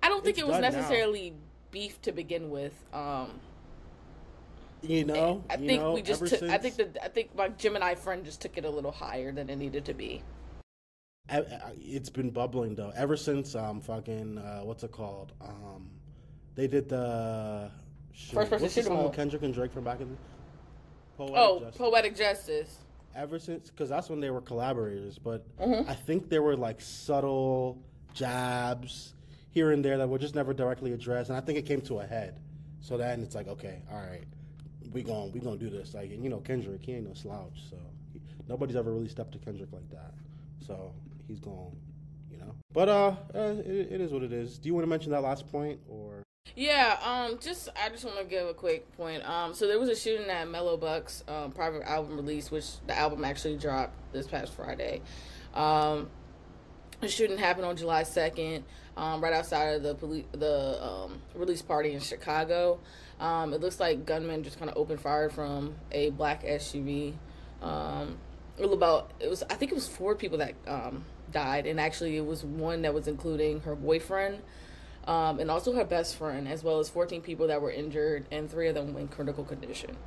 I don't think it was necessarily beef to begin with. You know, I think we just took. I think my Gemini friend just took it a little higher than it needed to be. It's been bubbling though ever since fucking what's it called? They did the First person what's the shoot 'em song all. with Kendrick and Drake from back in the Poetic Justice. Ever since, because that's when they were collaborators, but Mm-hmm. I think there were like subtle jabs here and there that were just never directly addressed, and I think it came to a head. So then it's like, okay, all right, we gonna do this. Like, and you know, Kendrick, he ain't no slouch, so nobody's ever really stepped to Kendrick like that. So he's gone, you know. But it is what it is. Do you want to mention that last point or? Yeah, I just want to give a quick point. So there was a shooting at Mello Buckzz private album release, which the album actually dropped this past Friday. The shooting happened on July 2nd, right outside of the release party in Chicago. It looks like gunmen just kind of opened fire from a black SUV. I think it was 4 people that died, and actually it was one that was including her boyfriend. And also her best friend, as well as 14 people that were injured, and 3 of them in critical condition.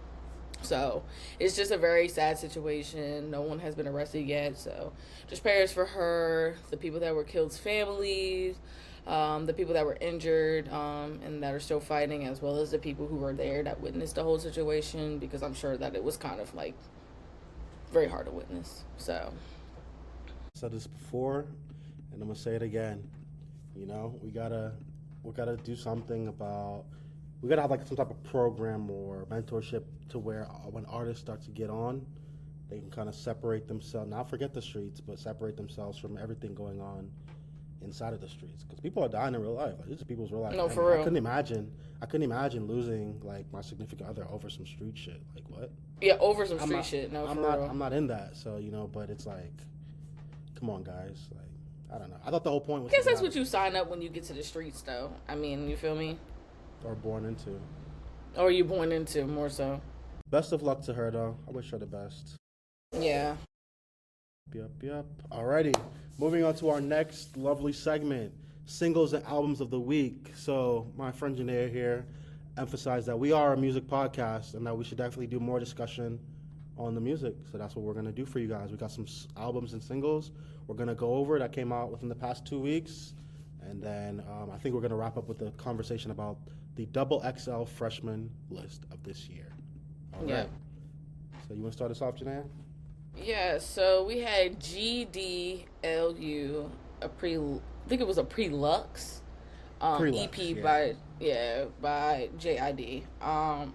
So it's just a very sad situation. No one has been arrested yet, so just prayers for her, the people that were killed's families, the people that were injured and that are still fighting, as well as the people who were there that witnessed the whole situation, because I'm sure that it was kind of like very hard to witness. So I said this before, and I'm gonna say it again. You know, we gotta do something about. We gotta have like some type of program or mentorship to where when artists start to get on, they can kind of separate themselves, not forget the streets, but separate themselves from everything going on inside of the streets. Because people are dying in real life. Like, these are people's real life. No, for real. I couldn't imagine losing like my significant other over some street shit. Like what? yeah, over some street shit. No, I'm for not. real. I'm not in that. So you know, but it's like, come on, guys. Like, I don't know. I thought the whole point was. I guess that's what you sign up when you get to the streets, though. I mean, you feel me? Or born into. Or you born into, more so. Best of luck to her, though. I wish her the best. Yeah. Yep. Alrighty. Moving on to our next lovely segment, singles and albums of the week. So my friend Janae here emphasized that we are a music podcast and that we should definitely do more discussion on the music. So that's what we're going to do for you guys. We got some albums and singles we're going to go over that came out within the past 2 weeks. And then I think we're going to wrap up with a conversation about the XXL Freshman list of this year. All right. Yeah. So you want to start us off, Janae? Yeah, so we had GDLU, I think it was a Pre-Lux Pre-Lux, EP yeah. by JID.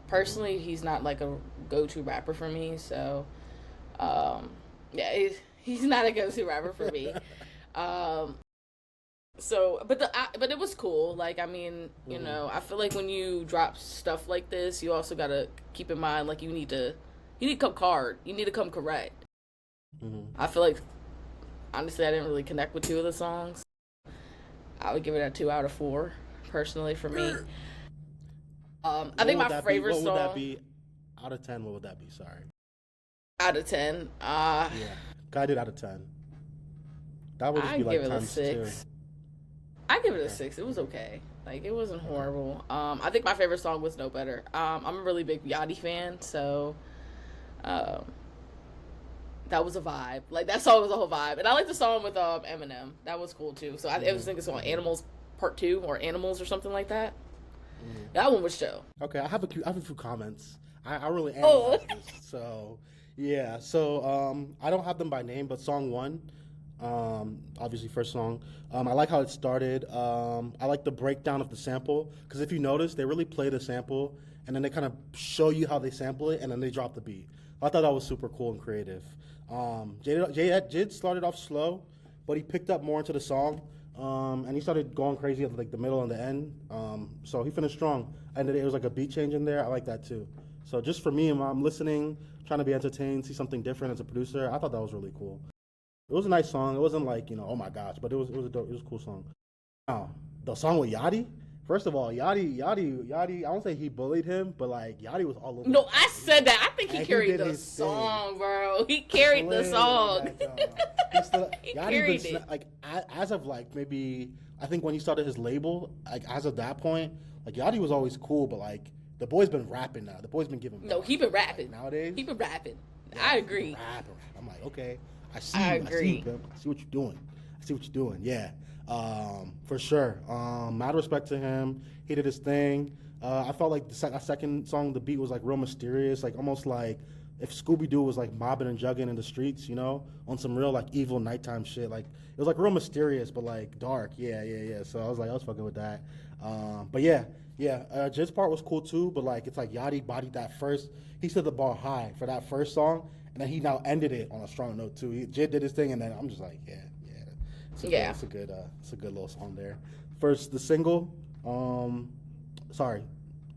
Personally, he's not like a go-to rapper for me, so he's not a go-to rapper for me. So, but it was cool. Like, I mean, you know, I feel like when you drop stuff like this, you also gotta keep in mind, like, you need to come hard. You need to come correct. I feel like, honestly, I didn't really connect with 2 of the songs. I would give it a 2 out of 4, personally, for me. I think my favorite song. What would that be? Out of 10, what would that be? Sorry. Out of 10. Yeah. I did out of 10. That would just be like times 2. I give it a 6. It was okay. Like, it wasn't horrible. I think my favorite song was No Better. I'm a really big Yachty fan, so that was a vibe. Like, that song was a whole vibe. And I like the song with Eminem. That was cool, too. So I was thinking it's on Animals Part 2 or Animals or something like that. That one was chill. Okay, I have a few comments. I really analyzed this. So, Yeah, so I don't have them by name, but song one, obviously first song. I like how it started. I like the breakdown of the sample because if you notice, they really play the sample and then they kind of show you how they sample it and then they drop the beat. I thought that was super cool and creative. Jid started off slow, but he picked up more into the song, and he started going crazy at like the middle and the end. So he finished strong, and it was like a beat change in there. I like that too. So just for me, I'm listening, trying to be entertained, see something different as a producer. I thought that was really cool. It was a nice song. It wasn't like oh my gosh, but it was a cool song. Now the song with Yachty. First of all, Yachty. I won't say he bullied him, but like Yachty was all over. No, I said that. I think he carried the song, bro. He carried the song. He carried it. Like as of like maybe I think when he started his label, like as of that point, like Yachty was always cool, but like the boy's been rapping now. The boy's been giving. No, he been rapping like, nowadays. He been rapping. Yeah, I agree. Rapping. I'm like, okay, I see. I you. agree. I see what you're doing. Yeah. For sure. Mad respect to him. He did his thing. I felt like the second song, the beat was like real mysterious, like almost like if Scooby-Doo was like mobbing and jugging in the streets, on some real like evil nighttime shit. Like it was like real mysterious, but like dark. Yeah. So I was fucking with that. But yeah. Jid's part was cool too, but like it's like Yachty bodied that first. He set the bar high for that first song, and then he now ended it on a strong note too. Jid did his thing, and then I'm just like, yeah. It's a good little song there. First, the single,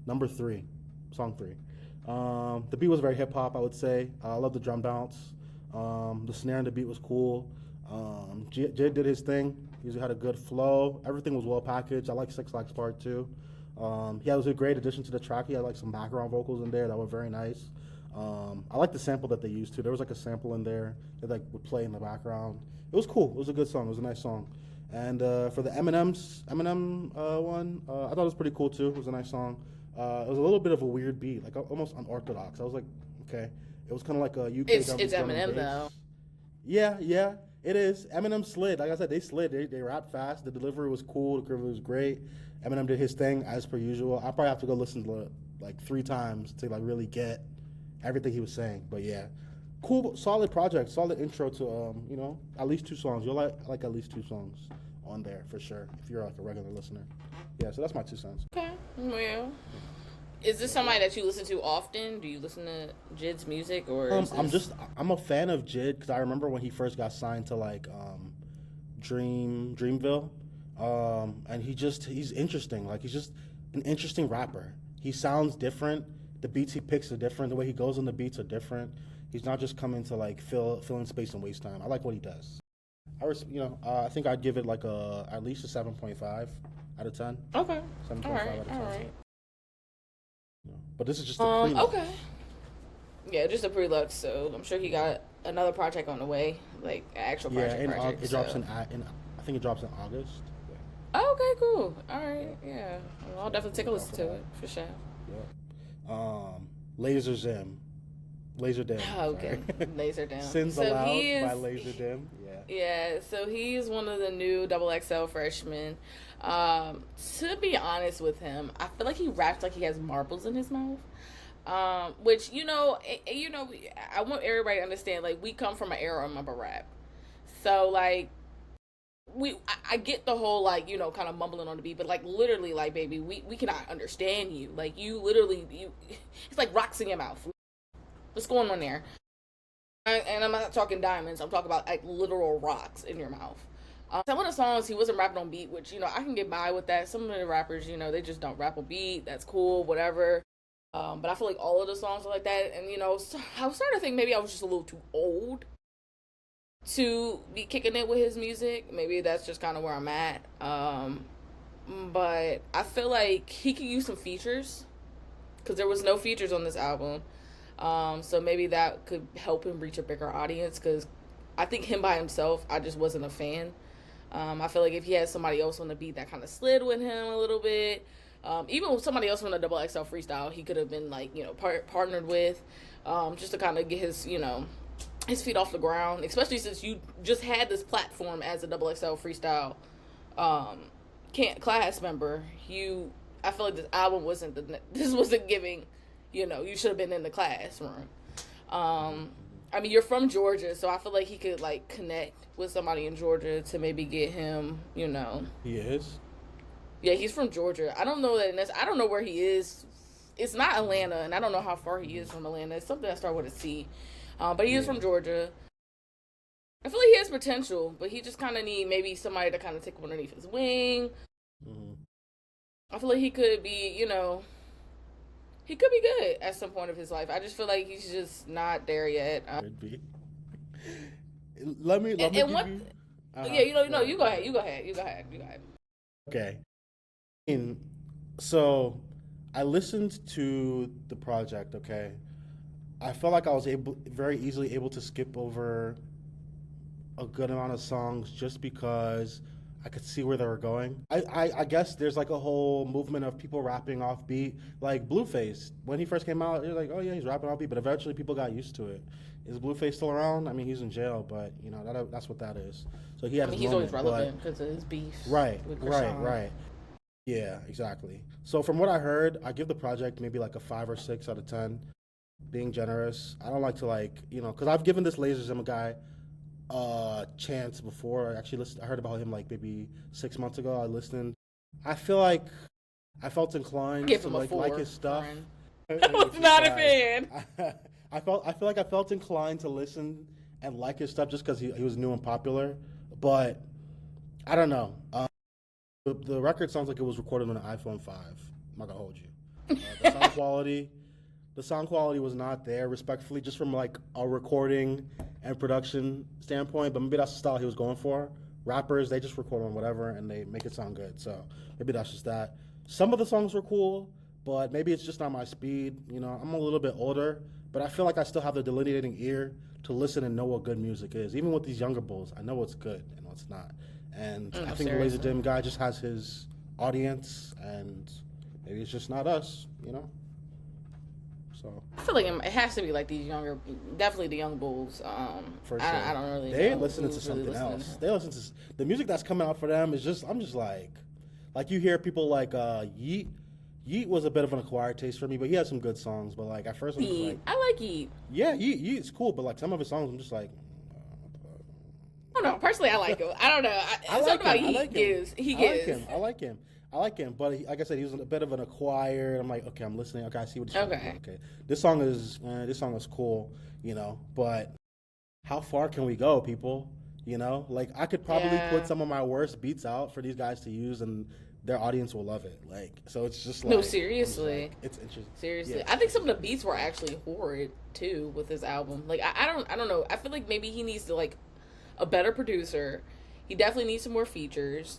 number 3, song 3. The beat was very hip hop, I would say. I love the drum bounce. The snare and the beat was cool. Jid did his thing. He had a good flow. Everything was well packaged. I like 6 Lack's part too. He was a great addition to the track. He had like some background vocals in there that were very nice. I like the sample that they used too. There was like a sample in there that like would play in the background. It was cool. It was a good song. It was a nice song. And for the Eminem one, I thought it was pretty cool too. It was a nice song. It was a little bit of a weird beat, like almost unorthodox. I was like, okay. It was kind of like a UK. It's Eminem though. Yeah, it is. Eminem slid. Like I said, they slid. They rapped fast. The delivery was cool. The delivery was great. Eminem did his thing as per usual. I probably have to go listen to it like 3 times to like really get everything he was saying. But yeah. Cool, solid project, solid intro to at least 2 songs. You'll like at least 2 songs on there for sure if you're like a regular listener. Yeah, so that's my 2 cents. Okay, well, is this somebody that you listen to often? Do you listen to Jid's music or? I'm a fan of Jid because I remember when he first got signed to like Dreamville, and he's interesting. Like he's just an interesting rapper. He sounds different. The beats he picks are different. The way he goes on the beats are different. He's not just coming to like fill in space and waste time. I like what he does. I think I'd give it like at least a 7.5 out of 10. Okay. 7.5 all right. out of 10. All right. But this is just a prelude. Okay. Yeah, just a prelude. So I'm sure he got another project on the way, like an actual project. Yeah, it drops in. I think it drops in August. Yeah. Oh, okay, cool. All right, yeah. Well, I'll definitely take a listen to it for sure. Yeah. Laser Dim. Okay, Laser Dim. Sins Aloud by Laser Dim. Yeah, so he's one of the new XXL freshmen. To be honest with him, I feel like he raps like he has marbles in his mouth. Which I want everybody to understand. Like, we come from an era of mumble rap, so like I get the whole like kind of mumbling on the beat, but like literally like baby, we cannot understand you. Like you literally it's like rocks in your mouth. What's going on there? And I'm not talking diamonds. I'm talking about like literal rocks in your mouth. Some of the songs he wasn't rapping on beat, which I can get by with that. Some of the rappers, they just don't rap on beat. That's cool, whatever. But I feel like all of the songs are like that. And I was starting to think maybe I was just a little too old to be kicking it with his music. Maybe that's just kind of where I'm at. But I feel like he could use some features because there was no features on this album. So maybe that could help him reach a bigger audience because I think him by himself, I just wasn't a fan. I feel like if he had somebody else on the beat that kind of slid with him a little bit, even with somebody else from the XXL freestyle, he could have been like, partnered with, just to kind of get his, his feet off the ground, especially since you just had this platform as a XXL freestyle, class member. I feel like this album wasn't giving, you should have been in the classroom. I mean, you're from Georgia, so I feel like he could like connect with somebody in Georgia to maybe get him, you know. He is. Yeah, he's from Georgia. I don't know I don't know where he is. It's not Atlanta, and I don't know how far he is from Atlanta. It's something that starts with a C. But he is from Georgia. I feel like he has potential, but he just kind of need maybe somebody to kind of take him underneath his wing. Mm-hmm. I feel like he could be, you know, he could be good at some point of his life. I just feel like he's just not there yet. Could be. Let me give you. Yeah, you know, you go ahead. Okay. So, I listened to the project. Okay, I felt like I was very easily able to skip over a good amount of songs just because I could see where they were going. I guess there's like a whole movement of people rapping off beat. Like Blueface, when he first came out, you're like, oh yeah, he's rapping off beat, but eventually people got used to it. Is Blueface still around? I mean, he's in jail, but you know that's what that is. So he had his he's moment, always relevant because of his beef. Right. Yeah, exactly. So from what I heard, I give the project maybe like a 5 or 6 out of 10. Being generous. I don't like to because I've given this Laser Zim guy chance before. I heard about him like maybe 6 months ago. I listened. I feel like I felt inclined to like his stuff. I was not a fan. I feel like I felt inclined to listen and like his stuff just because he was new and popular, but I don't know. The record sounds like it was recorded on an iPhone 5. I'm not gonna hold you. The sound quality was not there, respectfully, just from like a recording and production standpoint. But maybe that's the style he was going for. Rappers, they just record on whatever and they make it sound good. So maybe that's just that. Some of the songs were cool, but maybe it's just not my speed. You know, I'm a little bit older, but I feel like I still have the delineating ear to listen and know what good music is. Even with these younger bulls, I know what's good and what's not. And I think the Laser Dim guy just has his audience, and maybe it's just not us, you know? So I feel like it has to be like these younger, definitely the young bulls. For sure. I don't really know. They listen to something else. They listen to the music that's coming out for them is just, I'm just like you hear people like Yeet. Yeet was a bit of an acquired taste for me, but he had some good songs. But like at first, I'm just like, I like Yeet. Yeah, Yeet's cool, but like some of his songs, I'm just like. I don't know. Personally, I like him. I don't know. I like him, but like I said, he was a bit of an acquired. I'm like, okay, I'm listening. Okay, I see what he's saying. Okay, this song is cool, you know. But how far can we go, people? You know, like I could probably put some of my worst beats out for these guys to use, and their audience will love it. Like, so it's just like, no, seriously, it's interesting. Seriously, yeah. I think some of the beats were actually horrid too with his album. Like, I don't know. I feel like maybe he needs to like a better producer. He definitely needs some more features.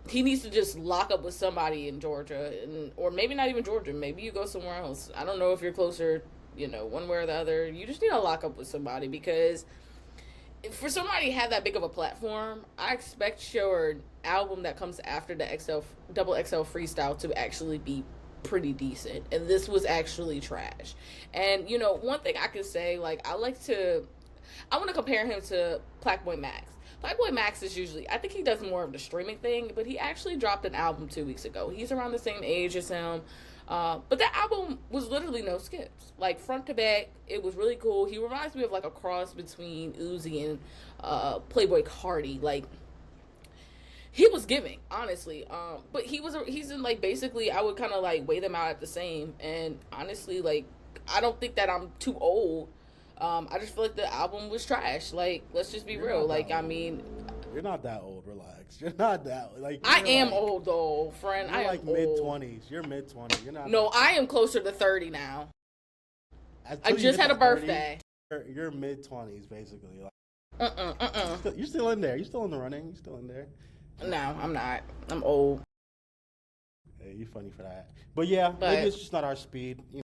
He needs to just lock up with somebody in Georgia, or maybe not even Georgia. Maybe you go somewhere else. I don't know if you're closer, you know, one way or the other. You just need to lock up with somebody, because for somebody to have that big of a platform, I expect your album that comes after the double XL freestyle to actually be pretty decent. And this was actually trash. And, you know, one thing I could say, like, I want to compare him to Plackboy Max. Plackboy Max is usually, I think he does more of the streaming thing, but he actually dropped an album 2 weeks ago. He's around the same age as him. But that album was literally no skips. Like, front to back, it was really cool. He reminds me of, like, a cross between Uzi and Playboy Cardi. Like, he was giving, honestly. But he's in, like, basically, I would kind of, like, weigh them out at the same. And honestly, like, I don't think that I'm too old. I just feel like the album was trash. Like, let's just be real. Like, I mean, you're not that old. Relax. You're not that. Like, I am old though, friend. You're like mid-20s. You're mid-20s. You're not. No, I am closer to 30 now. I just had a birthday. You're mid-20s, basically. Like, you're still in there. You're still in the running. You're still in there. No, I'm not. I'm old. Hey, you're funny for that. But yeah, maybe it's just not our speed. You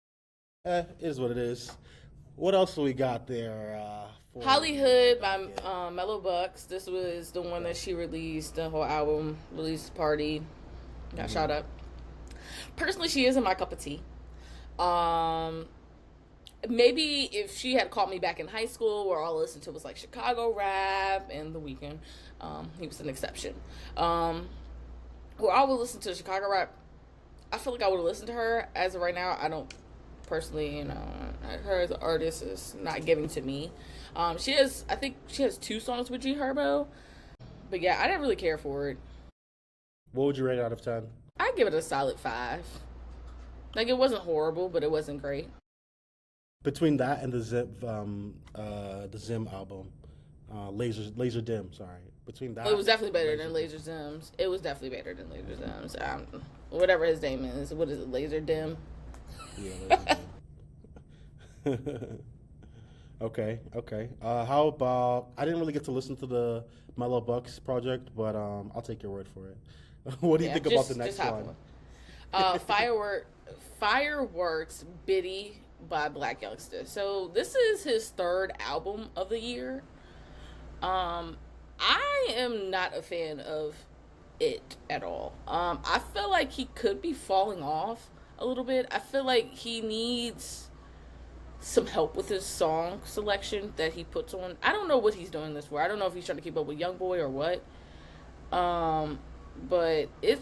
know, it is what it is. What else do we got there? Hollywood by Mello Buckzz. This was the one that she released, the whole album release party. Got shot up. Personally, she isn't my cup of tea. Maybe if she had caught me back in high school where all I listened to was like Chicago rap and The Weeknd, he was an exception. Where I would listen to Chicago rap, I feel like I would have listened to her. As of right now, I don't personally, her as an artist is not giving to me. I think she has 2 songs with G Herbo, but yeah, I didn't really care for it. What would you rate out of 10? I'd give it a solid 5. Like, it wasn't horrible, but it wasn't great. Between that and the Zim album, Laser Dim. Sorry, between that, it was definitely better than Laser Zim's. It was definitely better than Laser Zim's. Whatever his name is, what is it? Laser Dim. Yeah. Laser Dim. Okay. How about? I didn't really get to listen to the Mello Buckzz project, but I'll take your word for it. What do you think about the next one? Fireworks, Biddy by Black Youngster. So this is his 3rd album of the year. I am not a fan of it at all. I feel like he could be falling off a little bit. I feel like he needs some help with his song selection that he puts on. I don't know what he's doing this for. I don't know if he's trying to keep up with YoungBoy or what. But it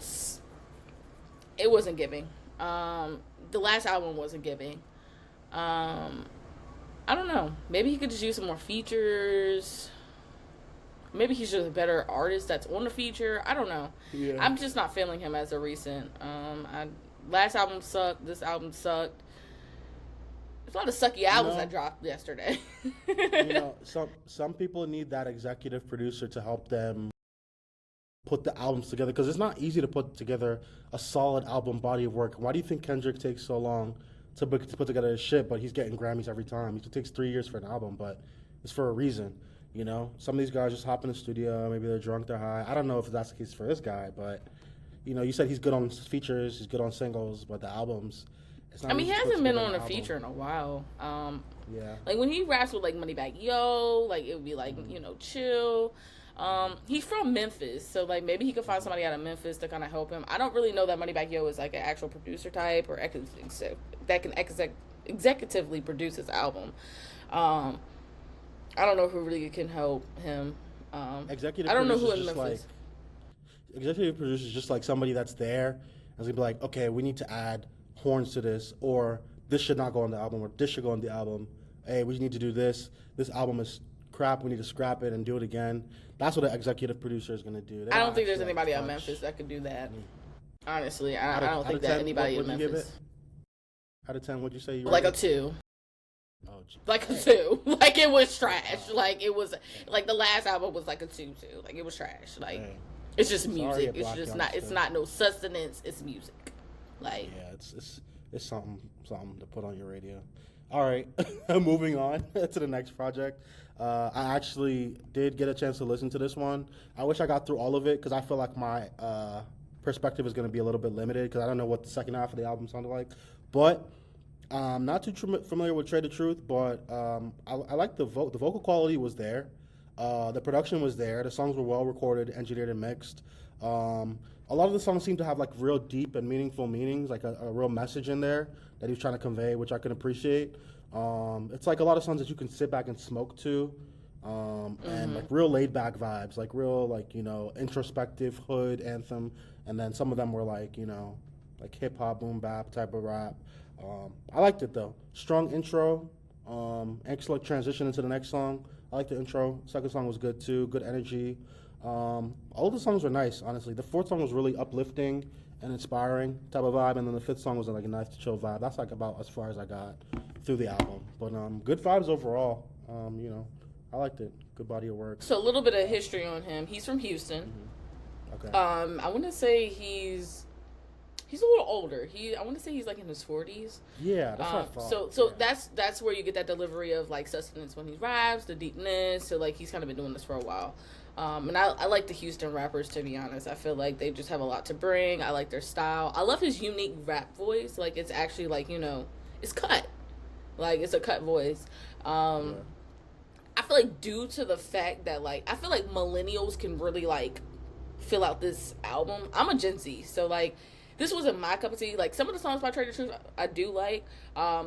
wasn't giving. The last album wasn't giving. I don't know. Maybe he could just use some more features. Maybe he's just a better artist that's on the feature. I don't know. Yeah. I'm just not feeling him as a recent. Last album sucked. This album sucked. There's a lot of sucky albums that dropped yesterday. Some people need that executive producer to help them put the albums together, because it's not easy to put together a solid album body of work. Why do you think Kendrick takes so long to put together his shit, but he's getting Grammys every time? It takes 3 years for an album, but it's for a reason. Some of these guys just hop in the studio, maybe they're drunk, they're high. I don't know if that's the case for this guy, but you said he's good on features, he's good on singles, but the albums, it's not. He hasn't been on a feature in a while. Yeah. Like when he raps with like Moneybagg Yo, like it would be like chill. He's from Memphis, so like maybe he could find somebody out of Memphis to kind of help him. I don't really know that Moneybagg Yo is like an actual producer type or that can executively produce his album. I don't know who really can help him. Executive I don't know who in just Memphis. Executive producer is just like somebody that's there and is gonna be like, okay, we need to add horns to this, or this should not go on the album, or this should go on the album. Hey, we need to do this. This album is crap. We need to scrap it and do it again. That's what an executive producer is gonna do. I don't think there's anybody out of Memphis that could do that. Honestly, I don't think that anybody in Memphis. Out of 10, what'd you say? Like a 2. Oh, geez. Like a 2. Like it was trash. Like it was like the last album was like a 2 too. Like it was trash. Like it's just music. It's just not. It's not no sustenance. It's music. Like it's something to put on your radio. All right, moving on to the next project. I actually did get a chance to listen to this one. I wish I got through all of it because I feel like my perspective is going to be a little bit limited because I don't know what the second half of the album sounded like. But I'm not too familiar with Trade the Truth, but I like the vocal quality was there. The production was there. The songs were well recorded, engineered, and mixed. A lot of the songs seem to have like real deep and meaningful meanings, like a real message in there that he was trying to convey, which I can appreciate. It's like a lot of songs that you can sit back and smoke to, and like real laid back vibes, like real like introspective hood anthem, and then some of them were like like hip hop boom bap type of rap. I liked it though. Strong intro, excellent transition into the next song. I like the intro. Second song was good too. Good energy. All of the songs were nice, honestly. The fourth song was really uplifting and inspiring type of vibe, and then the fifth song was like a nice chill vibe. That's like about as far as I got through the album. But good vibes overall. I liked it. Good body of work. So a little bit of history on him. He's from Houston. Okay. I want to say he's a little older. I want to say he's like in his 40s. Yeah, that's what I thought. So that's where you get that delivery of like sustenance when he raps, the deepness. So like he's kind of been doing this for a while. And I like the Houston rappers, to be honest. I feel like they just have a lot to bring. I like their style. I love his unique rap voice. Like it's actually like it's cut. Like it's a cut voice. I feel like due to the fact that like I feel like millennials can really like fill out this album. I'm a Gen Z, so like this wasn't my cup of tea. Like some of the songs by Trade the Truth I do like.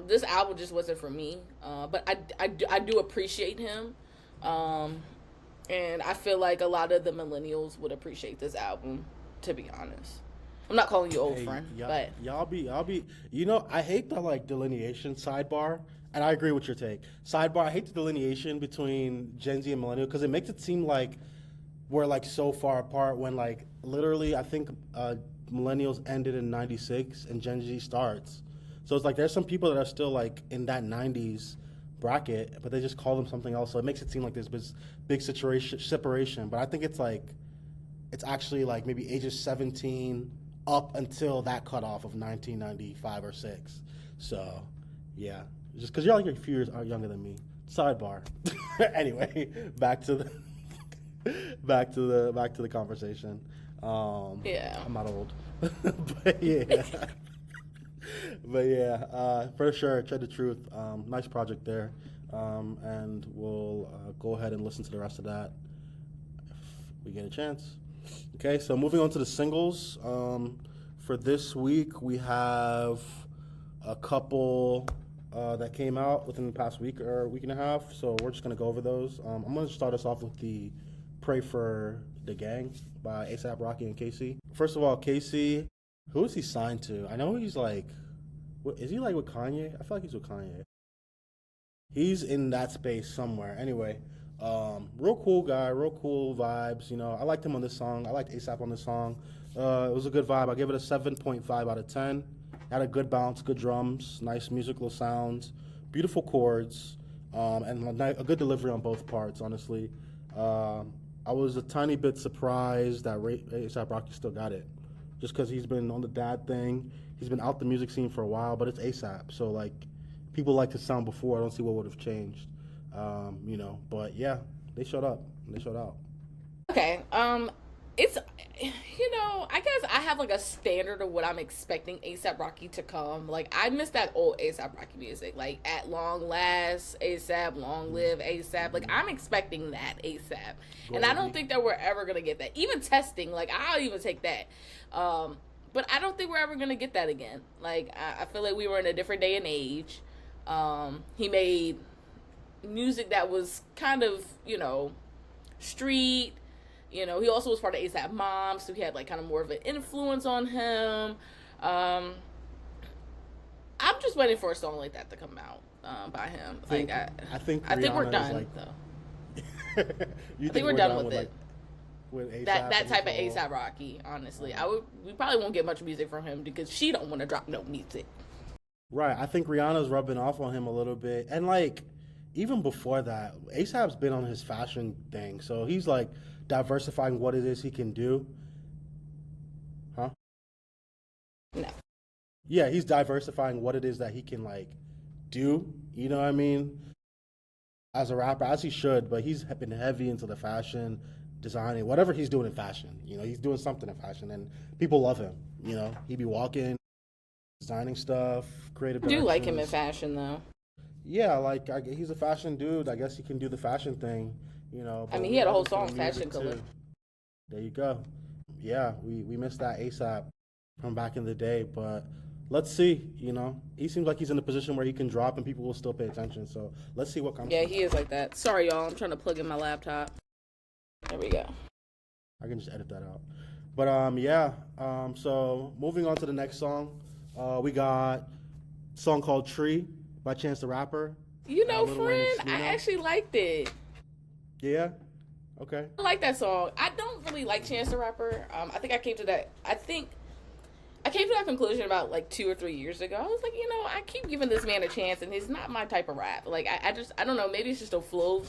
This album just wasn't for me. But I do appreciate him. And I feel like a lot of the millennials would appreciate this album, to be honest. I'm not calling you old Hey, friend, y'all, but y'all be. You know, I hate the like delineation sidebar, and I agree with your take. Sidebar, I hate the delineation between Gen Z and millennial because it makes it seem like we're like so far apart when like literally I think millennials ended in '96 and Gen Z starts. So it's like there's some people that are still like in that '90s bracket, but they just call them something else. So it makes it seem like there's this big situation separation. But I think it's like it's actually like maybe ages 17 up until that cutoff of 1995 or 6. So, yeah, just because you're like a few years younger than me. Sidebar. Anyway, back to the back to the conversation. yeah. I'm not old, but yeah, for sure. Tread the Truth. Nice project there, and we'll go ahead and listen to the rest of that if we get a chance. Okay, so moving on to the singles. For this week, we have a couple that came out within the past week or week and a half. So we're just gonna go over those. I'm gonna start us off with the "Pray for the Gang" by A$AP Rocky and KayCyy. First of all, KayCyy, who is he signed to? I know he's like, is he like with Kanye? I feel like he's with Kanye. He's in that space somewhere. Anyway, real cool guy, real cool vibes. You know, I liked him on this song. I liked A$AP on this song. It was a good vibe. I give it a 7.5 out of 10. Had a good bounce, good drums, nice musical sounds, beautiful chords, and a good delivery on both parts, honestly. I was a tiny bit surprised that A$AP Rocky still got it. Just because he's been on the dad thing. He's been out the music scene for a while, but it's A$AP. So, like, people like his sound before. I don't see what would have changed. You know, but yeah, they showed up. They showed out. Okay. It's, you know, I guess I have like a standard of what I'm expecting A$AP Rocky to come. Like, I miss that old A$AP Rocky music. Like, At Long Last, A$AP, Long Live A$AP. Like, I'm expecting that A$AP. And I don't think that we're ever going to get that. Even Testing, like, I'll even take that. But I don't think we're ever going to get that again. Like, I feel like we were in a different day and age. He made music that was kind of, you know, street. You know, he also was part of A$AP Mom, so he had like kind of more of an influence on him. I'm just waiting for a song like that to come out by him. I think we're done like, though. I think we're done with it. Like, with A$AP that type of whole... A$AP Rocky, honestly. We probably won't get much music from him because she don't want to drop no music. Right. I think Rihanna's rubbing off on him a little bit. And like even before that, A$AP's been on his fashion thing. So he's like diversifying what it is he can do. Huh? No. Yeah, he's diversifying what it is that he can like do, you know what I mean? As a rapper, as he should, but he's been heavy into the fashion, designing, whatever he's doing in fashion. You know, he's doing something in fashion and people love him, you know? He be walking, designing stuff, creative I do like him in directions. fashion though. Yeah, like he's a fashion dude. I guess he can do the fashion thing, you know. I but mean, we he had a love whole him for song, the music, Fashion Color. too. There you go. Yeah, we missed that A$AP from back in the day, but let's see, you know. He seems like he's in a position where he can drop and people will still pay attention. So let's see what comes. Yeah, he is like that. Sorry, y'all. I'm trying to plug in my laptop. There we go. I can just edit that out. But yeah. So moving on to the next song, we got a song called "Tree" by Chance the Rapper. You know, Lil Wayne and friend, I Smino. actually liked it. Yeah. Okay. I like that song. I don't really like Chance the Rapper. I think I came to that. I came to that conclusion about like 2 or 3 years ago. I was like, you know, I keep giving this man a chance, and he's not my type of rap. Like, I don't know. Maybe it's just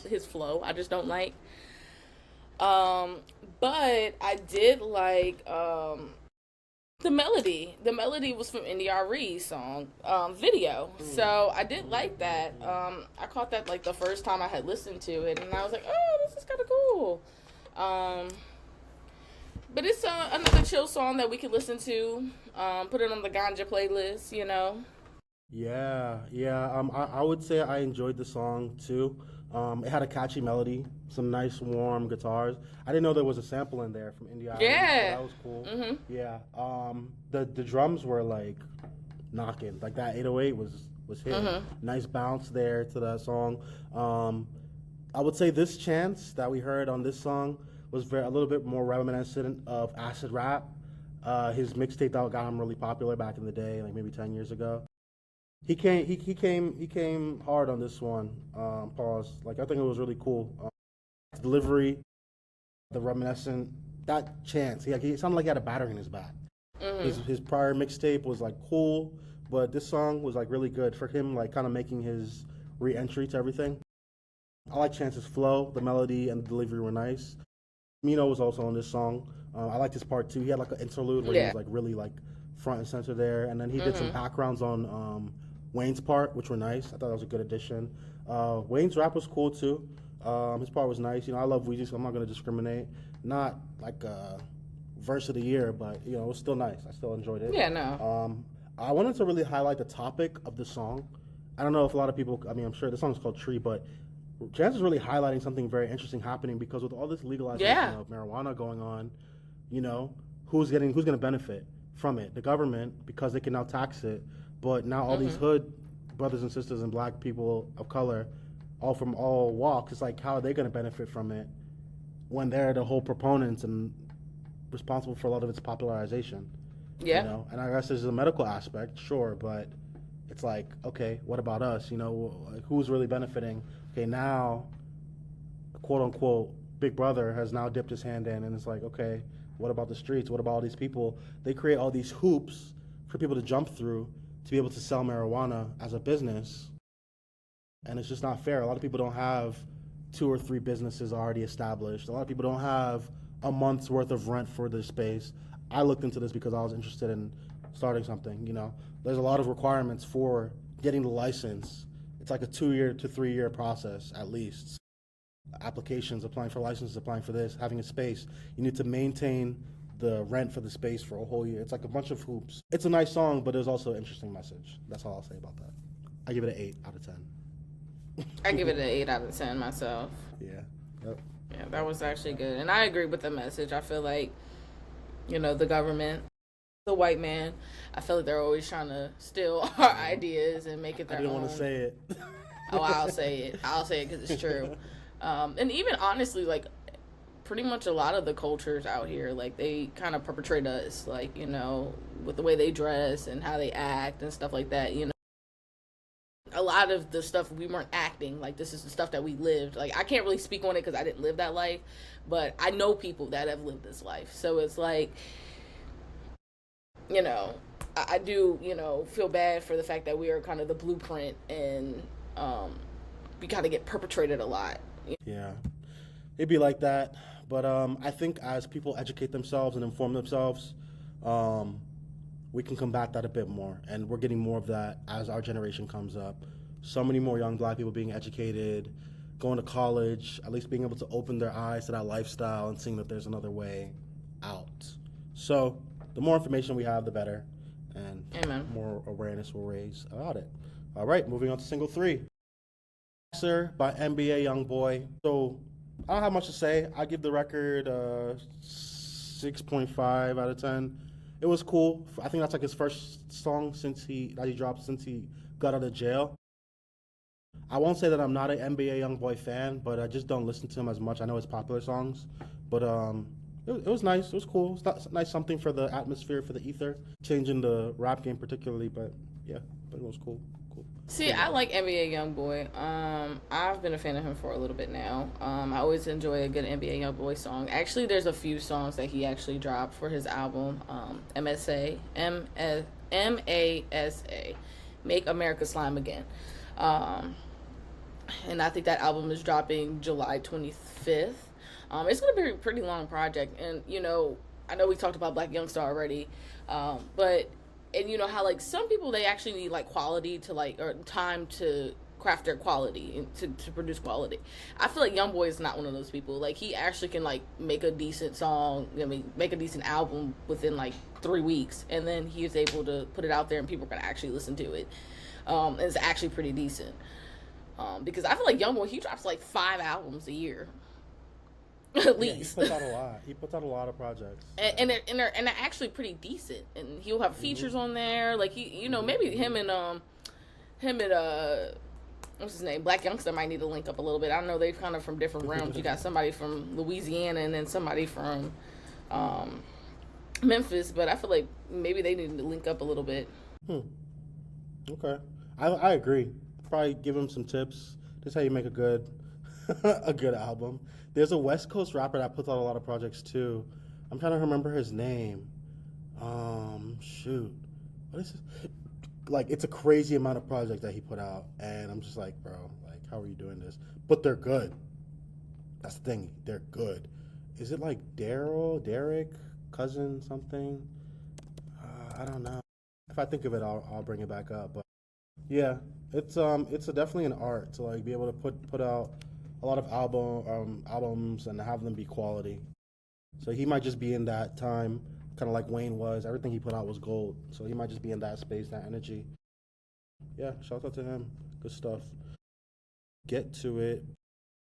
his flow. I just don't like. But I did like the melody. The melody was from NDRE's song video. So I did like that. I caught that like the first time I had listened to it, and I was like, oh, this is kind of cool. But it's another chill song that we can listen to. Put it on the ganja playlist, you know. Yeah. I would say I enjoyed the song too. It had a catchy melody, some nice warm guitars. I didn't know there was a sample in there from India. Yeah. So that was cool. Mm-hmm. Yeah. The drums were like knocking. Like that 808 was hitting. Mm-hmm. Nice bounce there to that song. I would say this Chance that we heard on this song was a little bit more reminiscent of acid rap. His mixtape that got him really popular back in the day, like maybe 10 years ago. He came hard on this one. Pause. Like I think it was really cool. Delivery, the reminiscent, that chance. He sounded like he had a battery in his back. His prior mixtape was like cool, but this song was like really good for him, like kind of making his re-entry to everything. I like Chance's flow, the melody and the delivery were nice. Mino was also on this song. I liked his part too. He had like an interlude where he was like really like front and center there, and then he did some backgrounds on Wayne's part, which were nice. I thought that was a good addition. Wayne's rap was cool too. His part was nice. You know, I love Weezy, so I'm not gonna discriminate. Not like verse of the year, but you know, it was still nice. I still enjoyed it. Yeah, no. I wanted to really highlight the topic of the song. I don't know if a lot of people. I mean, I'm sure the song is called Tree, but Chance is really highlighting something very interesting happening because with all this legalization of marijuana going on, you know, who's going to benefit from it? The government, because they can now tax it. But now all these hood brothers and sisters and black people of color, all from all walks, it's like, how are they going to benefit from it when they're the whole proponents and responsible for a lot of its popularization? Yeah. You know? And I guess there's a medical aspect, sure, but it's like, okay, what about us? You know, like, who's really benefiting? Okay, now, quote unquote, Big Brother has now dipped his hand in, and it's like, okay, what about the streets? What about all these people? They create all these hoops for people to jump through to be able to sell marijuana as a business, and it's just not fair. A lot of people don't have 2 or 3 businesses already established. A lot of people don't have a month's worth of rent for their space. I looked into this because I was interested in starting something, you know. There's a lot of requirements for getting the license. It's like a 2-year to 3-year process at least. Applications, applying for licenses, applying for this, having a space. You need to maintain the rent for the space for a whole year. It's like a bunch of hoops. It's a nice song, but there's also an interesting message. That's all I'll say about that. I give it an 8 out of 10. I give it an 8 out of 10 myself. Yeah. Yep. Yeah, that was actually good. And I agree with the message. I feel like, you know, the government, the white man, I feel like they're always trying to steal our ideas and make it their own. I didn't want to say it. Oh, I'll say it. I'll say it because it's true. And even honestly, like, pretty much a lot of the cultures out here, like, they kind of perpetrate us, like, you know, with the way they dress and how they act and stuff like that, you know. A lot of the stuff we weren't acting, like, this is the stuff that we lived. Like, I can't really speak on it because I didn't live that life, but I know people that have lived this life. So it's like, you know, I do, you know, feel bad for the fact that we are kind of the blueprint and we kind of get perpetrated a lot. Yeah, it'd be like that. But I think as people educate themselves and inform themselves, we can combat that a bit more. And we're getting more of that as our generation comes up. So many more young black people being educated, going to college, at least being able to open their eyes to that lifestyle and seeing that there's another way out. So the more information we have, the better. And more awareness will raise about it. All right, moving on to single 3. Sir by NBA YoungBoy. So I don't have much to say. I give the record 6.5 out of 10. It was cool. I think that's like his first song that he dropped since he got out of jail. I won't say that I'm not an NBA YoungBoy fan, but I just don't listen to him as much. I know his popular songs, but it was nice. It was cool. It's nice something for the atmosphere, for the ether, changing the rap game particularly. But yeah, but it was cool. See, I like NBA YoungBoy. I've been a fan of him for a little bit now. I always enjoy a good NBA YoungBoy song. Actually, there's a few songs that he actually dropped for his album, M.A.S.A., Make America Slime Again. And I think that album is dropping July 25th. It's going to be a pretty long project. And, you know, I know we talked about Black Youngster already, but... And you know how, like, some people, they actually need, like, quality to, like, or time to craft their quality and to produce quality. I feel like YoungBoy is not one of those people. Like, he actually can, like, make a decent song, make a decent album within, like, 3 weeks. And then he is able to put it out there and people can actually listen to it. And it's actually pretty decent. Because I feel like YoungBoy, he drops, like, 5 albums a year. At least. He puts out a lot. He puts out a lot of projects. And they're actually pretty decent. And he'll have features on there. Like, he, you know, maybe him and what's his name? Black Youngster might need to link up a little bit. I don't know, they're kind of from different realms. You got somebody from Louisiana and then somebody from Memphis, but I feel like maybe they need to link up a little bit. Okay, I agree. Probably give him some tips. This is how you make a good a good album. There's a West Coast rapper that puts out a lot of projects too. I'm trying to remember his name. Shoot, what is this? Like, it's a crazy amount of projects that he put out, and I'm just like, bro, like, how are you doing this? But they're good. That's the thing. They're good. Is it like Derek, cousin, something? I don't know. If I think of it, I'll bring it back up. But yeah, it's definitely an art to like be able to put out a lot of albums and have them be quality. So he might just be in that time, kind of like Wayne was. Everything he put out was gold. So he might just be in that space, that energy. Yeah, shout out to him. Good stuff. Get to it.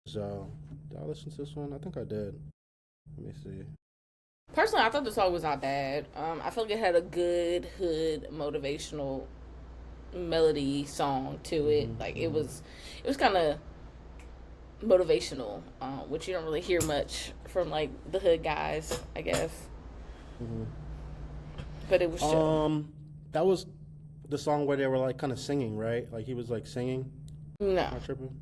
So, did I listen to this one? I think I did. Let me see. Personally, I thought the song was not bad. I feel like it had a good hood motivational melody song to it. Like it was kind of motivational, which you don't really hear much from like the hood guys, I guess. But it was chill. That was the song where they were like kind of singing, right? Like he was like singing. No. Not tripping.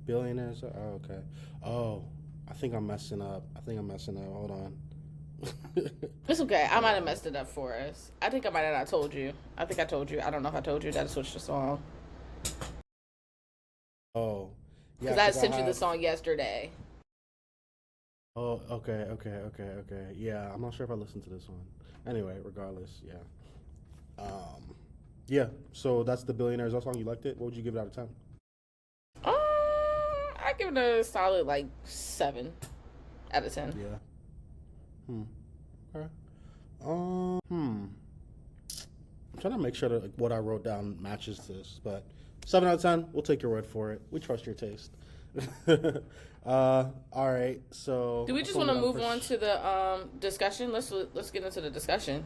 Billionaires. Oh, okay. Oh, I think I'm messing up. Hold on. It's okay. I might have messed it up for us. I think I might have not told you. I think I told you. I don't know if I told you that I switched the song. Oh. Yeah. Because I sent you the song yesterday. Oh, okay. Yeah, I'm not sure if I listened to this one. Anyway, regardless, yeah. Yeah, so that's the Billionaires. That song, you liked it? What would you give it out of 10? I give it a solid, like, 7 out of 10. Yeah. Okay. I'm trying to make sure that what I wrote down matches this, but 7 out of 10, we'll take your word for it. We trust your taste. All right, so do we just want to move on to the discussion? Let's get into the discussion.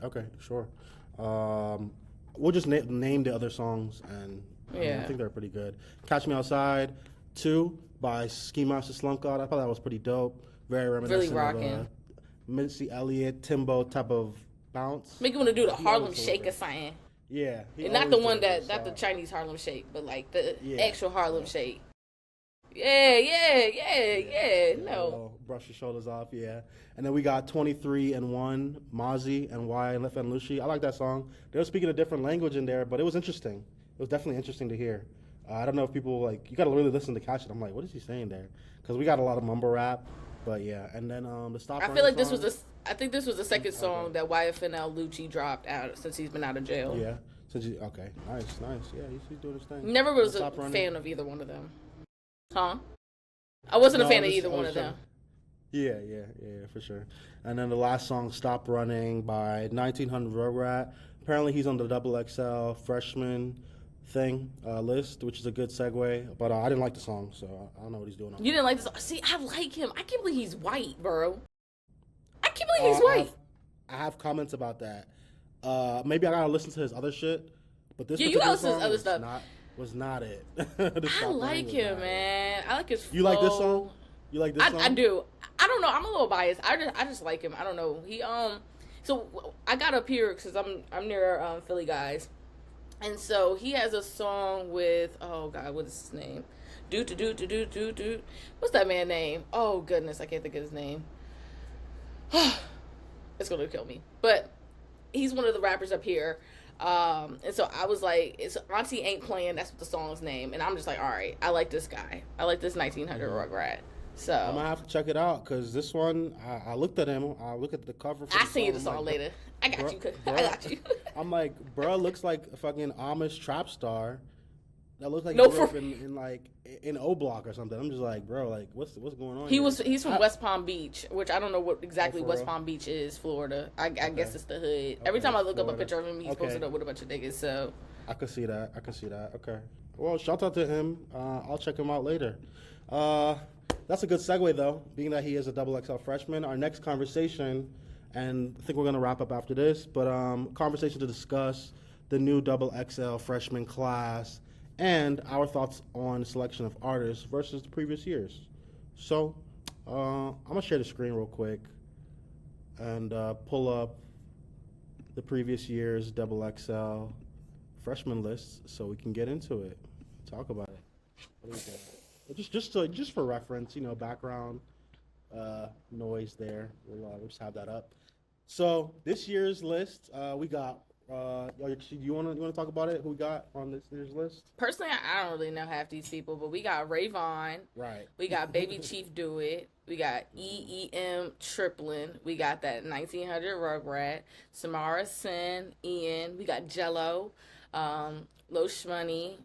Okay, sure. We'll just name the other songs, and I think they're pretty good. Catch Me Outside 2 by Ski Master Slump God. I thought that was pretty dope. Very reminiscent really rocking. of Missy Elliott, Timbo type of bounce. Make you want to do the Harlem Shake or something. Yeah. And not the one not the Chinese Harlem Shake, but like the actual Harlem Shake. Yeah. No. Brush your shoulders off, yeah. And then we got 23 and 1, Mozzie and Y and Left and Lucci. I like that song. They were speaking a different language in there, but it was interesting. It was definitely interesting to hear. I don't know if people like, you got to really listen to catch it. I'm like, what is he saying there? Because we got a lot of mumble rap, but yeah. And then the Stop. I feel like I think this was the second song that YFNL Lucci dropped out since he's been out of jail. Yeah. Okay. Nice. Yeah, he's doing his thing. Never was a fan of either one of them. Huh? I wasn't a fan of either one of them. Yeah, for sure. And then the last song, Stop Running by 1900 Rugrat. Apparently he's on the XXL Freshman thing list, which is a good segue. But I didn't like the song, so I don't know what he's doing. You didn't like the song? See, I like him. I can't believe he's white, bro. I can't believe he's white. I have comments about that. Maybe I gotta listen to his other shit. But this you gotta listen to his other stuff. Was not it. I like him, man. I like his flow. You like this song? You like this song? I do. I don't know. I'm a little biased. I just like him. I don't know. He So I got up here because I'm near Philly, guys, and so he has a song with what's his name? Do. What's that man's name? Oh goodness, I can't think of his name. It's gonna kill me. But he's one of the rappers up here. And so I was like, it's Auntie Ain't Playing, that's what the song's name. And I'm just like, all right, I like this guy. I like this 1900 Rugrat. So I'm gonna have to check it out because this one, I looked at him. I look at the cover. I'll send you the song later. I got you. I got you. I'm like, bro, looks like a fucking Amish trap star. That looks like in O Block or something. I'm just like, bro, like what's going on? He's from West Palm Beach, which I don't know what exactly West Palm Beach is, Florida. I guess it's the hood. Every time I look up a picture of him, he's posted up with a bunch of niggas. So I could see that. Okay. Well, shout out to him. I'll check him out later. That's a good segue though, being that he is a XXL freshman. Our next conversation, and I think we're gonna wrap up after this, but conversation to discuss the new XXL freshman class and our thoughts on the selection of artists versus the previous years. So, I'm gonna share the screen real quick. and pull up the previous year's double XL freshman list so we can get into it. Talk about it. What do you think? Just for reference, background noise there. We'll just have that up. So this year's list, we got. You wanna talk about it? Who we got on this year's list? Personally, I don't really know half these people, but we got Rayvon. Right. We got Baby Chief Do It. We got EEM Triplin. We got that 1900 Rugrat. Samara Sin. Ian. We got Jello. Lo Shmoney.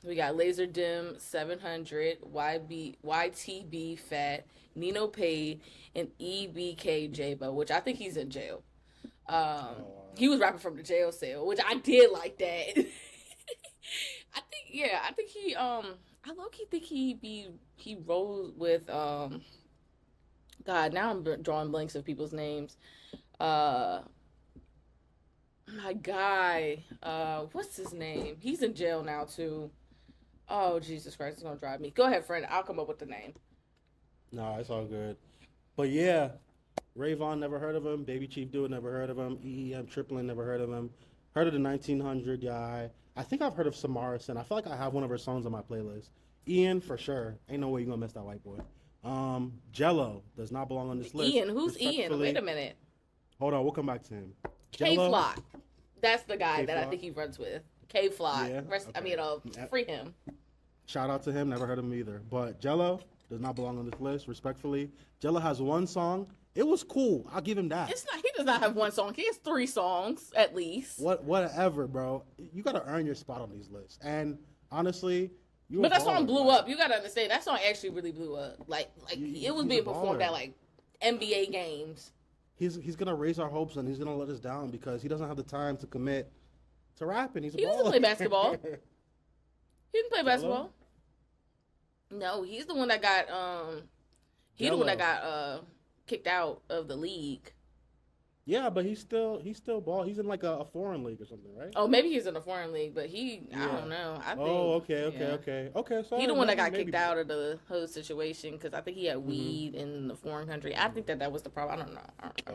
We got Laser Dim 700. YTB Fat. Nino Paid. And EBK Jabo, which I think he's in jail. He was rapping from the jail cell, which I did like that. I think he I low-key think he rolled with God, now I'm drawing blanks of people's names. My guy, what's his name? He's in jail now too. Oh, Jesus Christ, it's gonna drive me. Go ahead, friend. I'll come up with the name. No, it's all good. But yeah, Rayvon, never heard of him. Baby Chief Do It, never heard of him. EEM Triplin, never heard of him. Heard of the 1900 guy. I think I've heard of Samara Sin. I feel like I have one of her songs on my playlist. Ian, for sure. Ain't no way you're going to miss that white boy. Jello does not belong on this list. Ian, who's Ian? Wait a minute. Hold on, we'll come back to him. K-Flock. That's the guy that I think he runs with. K-Flock. Yeah, okay. Free him. Shout out to him. Never heard of him either. But Jello does not belong on this list, respectfully. Jello has one song. It was cool. I'll give him that. He does not have one song. He has 3 songs at least. Whatever, bro. You gotta earn your spot on these lists. And honestly, but that song blew up. You gotta understand that song actually really blew up. It was being performed at like NBA games. He's gonna raise our hopes and he's gonna let us down because he doesn't have the time to commit to rapping. He doesn't play basketball. He didn't play basketball. No, he's the one that got kicked out of the league. Yeah, but he's still ball. He's in like a foreign league or something, right? Oh, maybe he's in a foreign league, but I don't know. I think. Oh, okay. So he the one that got kicked out of the whole situation because I think he had weed in the foreign country. I think that was the problem. I don't know.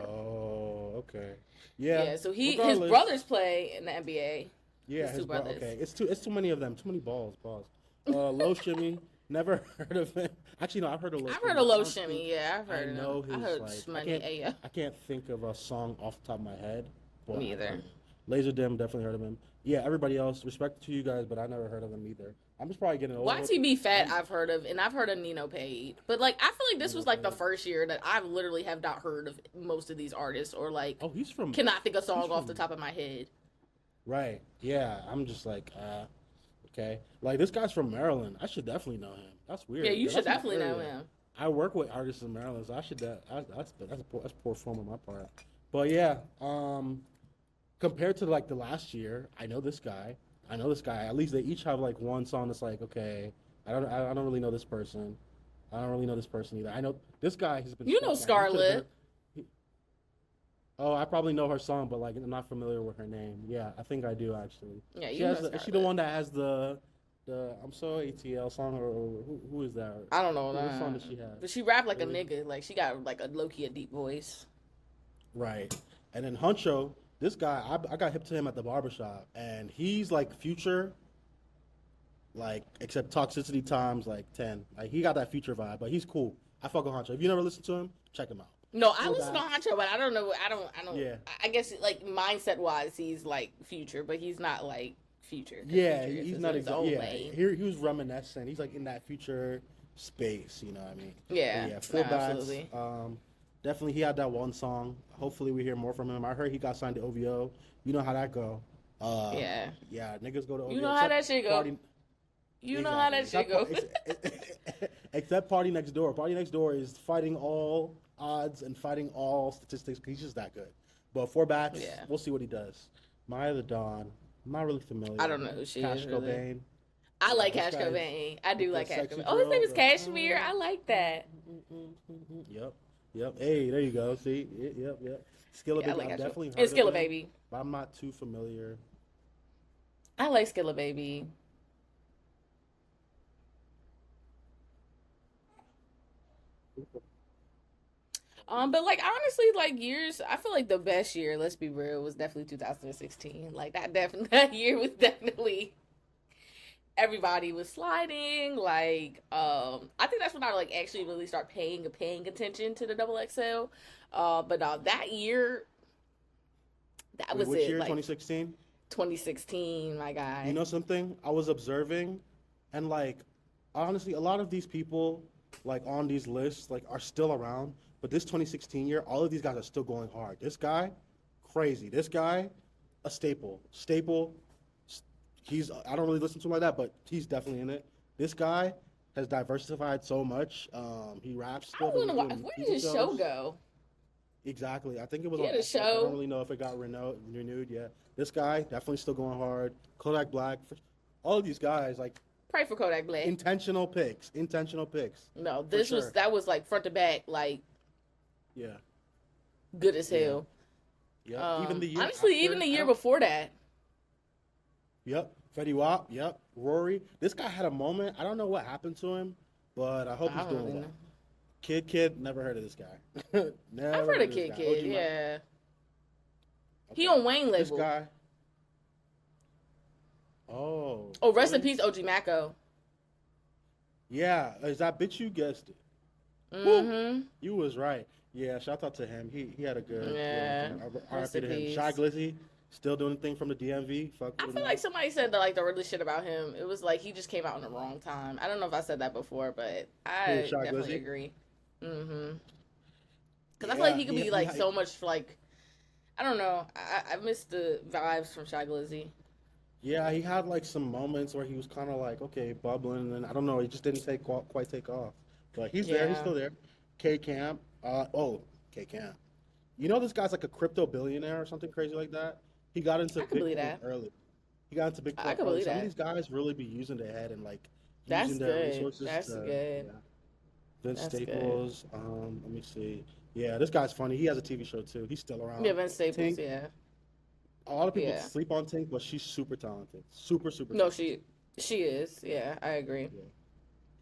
Oh, okay. Yeah. Yeah. So his brothers play in the NBA. Yeah, his 2 brothers. Okay, it's too many of them. Too many balls. Pause. Low Shimmy. Never heard of him. Actually, no, I've heard of Low Shimmy. I've heard of Low Shimmy, yeah. I've heard of him. I heard Shmoney. I can't think of a song off the top of my head. Me either. Laser Dim, definitely heard of him. Yeah, everybody else, respect to you guys, but I never heard of him either. I'm just probably getting old. YTB Fat I've heard of, and I've heard of Nino Paid. But, I feel like this was, the first year that I literally have not heard of most of these artists or, he's from... cannot think of songs off the top of my head. Right. Yeah, I'm just okay. This guy's from Maryland. I should definitely know him. That's weird. Yeah, you should definitely know him. I work with artists in Maryland, so I should. That's poor form on my part. But yeah, compared to the last year, I know this guy. At least they each have one song that's okay. I don't really know this person. I don't really know this person either. I know this guy has been. You know Scarlett. Oh, I probably know her song, but I'm not familiar with her name. Yeah, I think I do actually. Yeah, you know Scarlett. Is she the one that has the I'm So ATL song, or who is that? I don't know that. What song does she have? But she rap like a nigga. She got a low-key a deep voice. Right. And then Huncho, this guy, I got hip to him at the barbershop, and he's Future, except toxicity times 10. He got that Future vibe, but he's cool. I fuck with Huncho. If you never listened to him, check him out. No, I listen to Huncho, but I don't know. I don't. Yeah. I guess mindset-wise, he's Future, but he's not Future. Yeah, Future he's not exactly. Yeah, he was reminiscent. He's in that Future space. You know what I mean? Yeah. Yeah. Full bats. Definitely, he had that one song. Hopefully, we hear more from him. I heard he got signed to OVO. You know how that go. Yeah. Yeah, niggas go to OVO. You know how that shit go. You know how that shit go. Except Party Next Door. Party Next Door is fighting all odds and fighting all statistics. He's just that good. But 4 bats, we'll see what he does. Maya the Dawn. I'm not really familiar. I don't know who she Cash is. Really. Cobain. I like Cash Cobain. I do like Cash Cobain. Oh, his name is Cashmere. I like that. Yep. Hey, there you go. See? Yep. Skilla Baby. Like I've definitely heard of Skilla him, Baby. But I'm not too familiar. I like Skilla Baby. But like honestly, like years, I feel like the best year, let's be real, was definitely 2016. Like that year was definitely everybody was sliding. Like, I think that's when I like actually really start paying attention to the double XL. But that year, that Wait, was which it. year? Like 2016. 2016, my guy. You know something? I was observing, and like, honestly, a lot of these people, like on these lists, like are still around. But this 2016 year, all of these guys are still going hard. This guy, crazy. This guy, a staple. Staple. He's. I don't really listen to him like that, but he's definitely in it. This guy has diversified so much. He raps I still. don't But know he's why. doing Where did TV his show go? Exactly. I think it was He on had a Netflix. I show. don't really know if it got renewed yet. This guy definitely still going hard. Kodak Black. All of these guys, like Pray for Kodak Black. intentional picks. Intentional picks. No, For this was sure. that was like front to back, like Yeah. good as Yeah. hell. Yep. Even the year Honestly, after, even the year before that. Yep. Fetty Wap. Yep. Rory. This guy had a moment. I don't know what happened to him, but I hope I he's don't doing really well. know. Kid. Never heard of this guy. Never I've heard of this Kid guy. Kid, OG Mac. yeah. Okay. He on Wayne This label. guy. Oh. Oh, rest in really? peace, OG Mako. Yeah. Is that bitch? You guessed it. Mm-hmm. You was right. Yeah, shout out to him. He had a good Yeah. Rest RIP in to him. peace. Shy Glizzy, still doing the thing from the DMV. Fuck I with feel him. like somebody said that like the really shit about him. It was like he just came out in the wrong time. I don't know if I said that before, but I Who, Shy definitely Glizzy? agree. Mm-hmm. Because I feel like he could be like so much like I don't know. I miss the vibes from Shy Glizzy. Yeah, he had like some moments where he was kind of like okay, bubbling, and I don't know, he just didn't quite take off. But he's there. He's Yeah. still there. KayCyy. KayCyy. You know this guy's like a crypto billionaire or something crazy like that. He got into I could believe Bitcoin that. early. He got into Bitcoin I could early. believe Some of that. these guys really be using their head and like That's using their good. resources That's to good. yeah. Vince That's good. Staples. Let me see. Yeah, this guy's funny. He has a TV show too. He's still around. Yeah, Vince Staples. Tink. Yeah. A lot of people Yeah. sleep on Tink, but she's super talented. Super No, talented. she is. Yeah, I agree.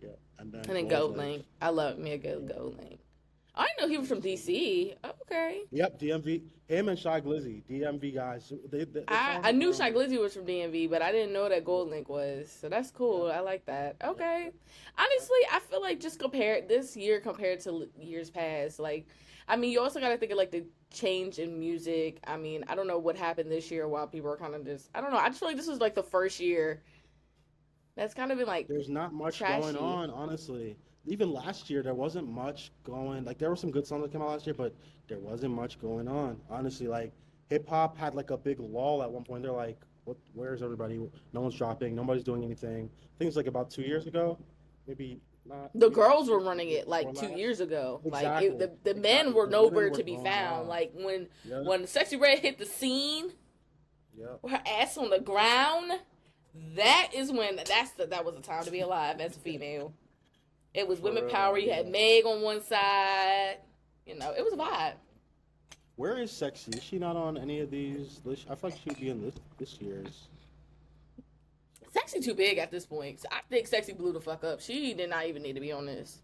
Yeah. And then, And then Gold Link. I love me a good Gold Link. I didn't know he was from DC. Okay. Yep, DMV. Him and Shy Glizzy, DMV guys. I knew Shy Glizzy was from DMV, but I didn't know that Gold Link was. So that's cool. I like that. Okay. Honestly, I feel like just compared this year compared to years past, like, I mean, you also got to think of like the change in music. I mean, I don't know what happened this year while people are kind of just, I don't know. I just feel like this was like the first year that's kind of been like, There's not much trashy. going on, honestly. Even last year, there wasn't much going. Like there were some good songs that came out last year, but there wasn't much going on. Honestly, like hip hop had like a big lull at one point. They're like, "What? Where's everybody? No one's dropping. Nobody's doing anything." I think it's like about 2 years ago, maybe not. the maybe girls were 2 running it like before 2 last. years ago. Exactly. Like the Exactly. men were The women nowhere were to be going found. wild. Like when Yep. Sexy Red hit the scene, Yep. with her ass on the ground, that is when that was the time to be alive as a female. It was women For power. real, You had yeah. Meg on one side. You know, it was a vibe. Where is Sexy? Is she not on any of these lists? I feel like she'd be in this year's. Sexy too big at this point. I think Sexy blew the fuck up. She did not even need to be on this.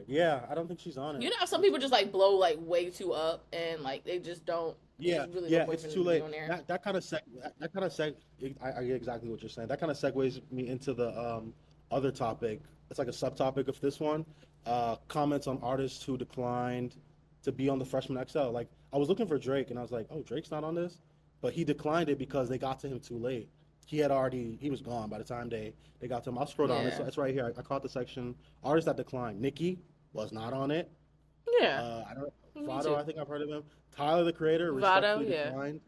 Yeah, I don't think she's on it. You know how some people just like blow like way too up and like they just don't. Yeah, there's really yeah, no point it's for too them to be late. on there. That kind of I get exactly what you're saying. That kind of segues me into the other topic. It's like a subtopic of this one. Comments on artists who declined to be on the Freshman XL. Like I was looking for Drake and I was like, oh, Drake's not on this, but he declined it because they got to him too late. He was gone by the time they got to him. I'll scroll down. Yeah. It's right here. I caught the section. Artists that declined. Nicki was not on it. Yeah. I don't. Me Vado, too. I think I've heard of him. Tyler the Creator, Vado, respectfully yeah. declined.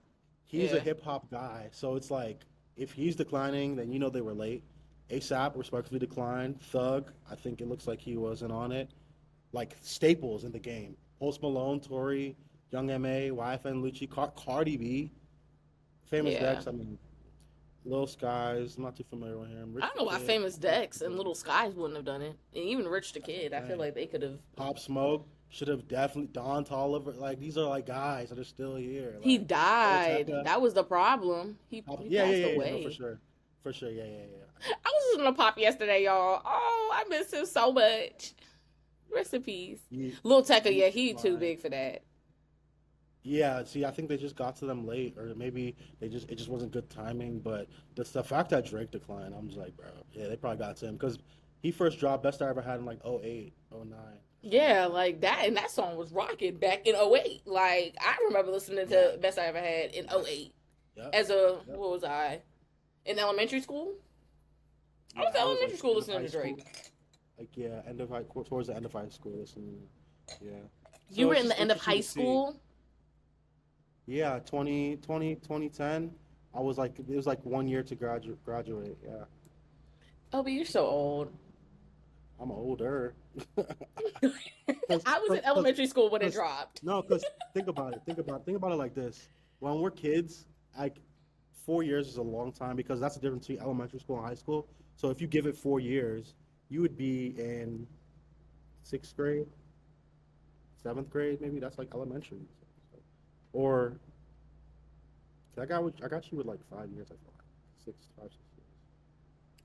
He's Yeah. a hip hop guy, so it's like if he's declining, then you know they were late. ASAP respectfully declined. Thug, I think it looks like he wasn't on it. Like staples in the game: Post Malone, Tory, Young M.A., YFN Lucci, Cardi B, Famous Yeah. Dex. I mean, Lil Skies. I'm not too familiar with him. Rich I don't know the why Kid, Famous Dex and Little Skies wouldn't have done it. And even Rich the Kid, I feel like they could have. Pop Smoke should have definitely. Don Toliver. Like these are like guys that are still here. He Like, died. Tecca. That was the problem. He passed away. no, for sure, yeah. I was listening to Pop yesterday, y'all. Oh, I miss him so much. Rest in peace. He, Lil Tecca, he yeah, he too fine. big for that. Yeah, see, I think they just got to them late, or maybe it just wasn't good timing. But the fact that Drake declined, I'm just like, bro, yeah, they probably got to him because he first dropped Best I Ever Had in like '08, '09. Yeah, like that, and that song was rocking back in '08. Like, I remember listening to Best I Ever Had in '08. Yep. As a, what was I? In elementary school? I was in elementary school listening to Drake. Like, yeah, towards the end of high school, listening. Yeah. You were in the end of high school? Yeah, 2010. I was like, it was like 1 year to graduate. Yeah. Oh, but you're so old. I'm older. I was in elementary school when it dropped. No, because think about it like this. When we're kids, like 4 years is a long time because that's the difference between elementary school and high school. So if you give it 4 years, you would be in 6th grade, 7th grade, maybe. That's like elementary. Or I got you with like 5 years, I feel like 5, 6 years.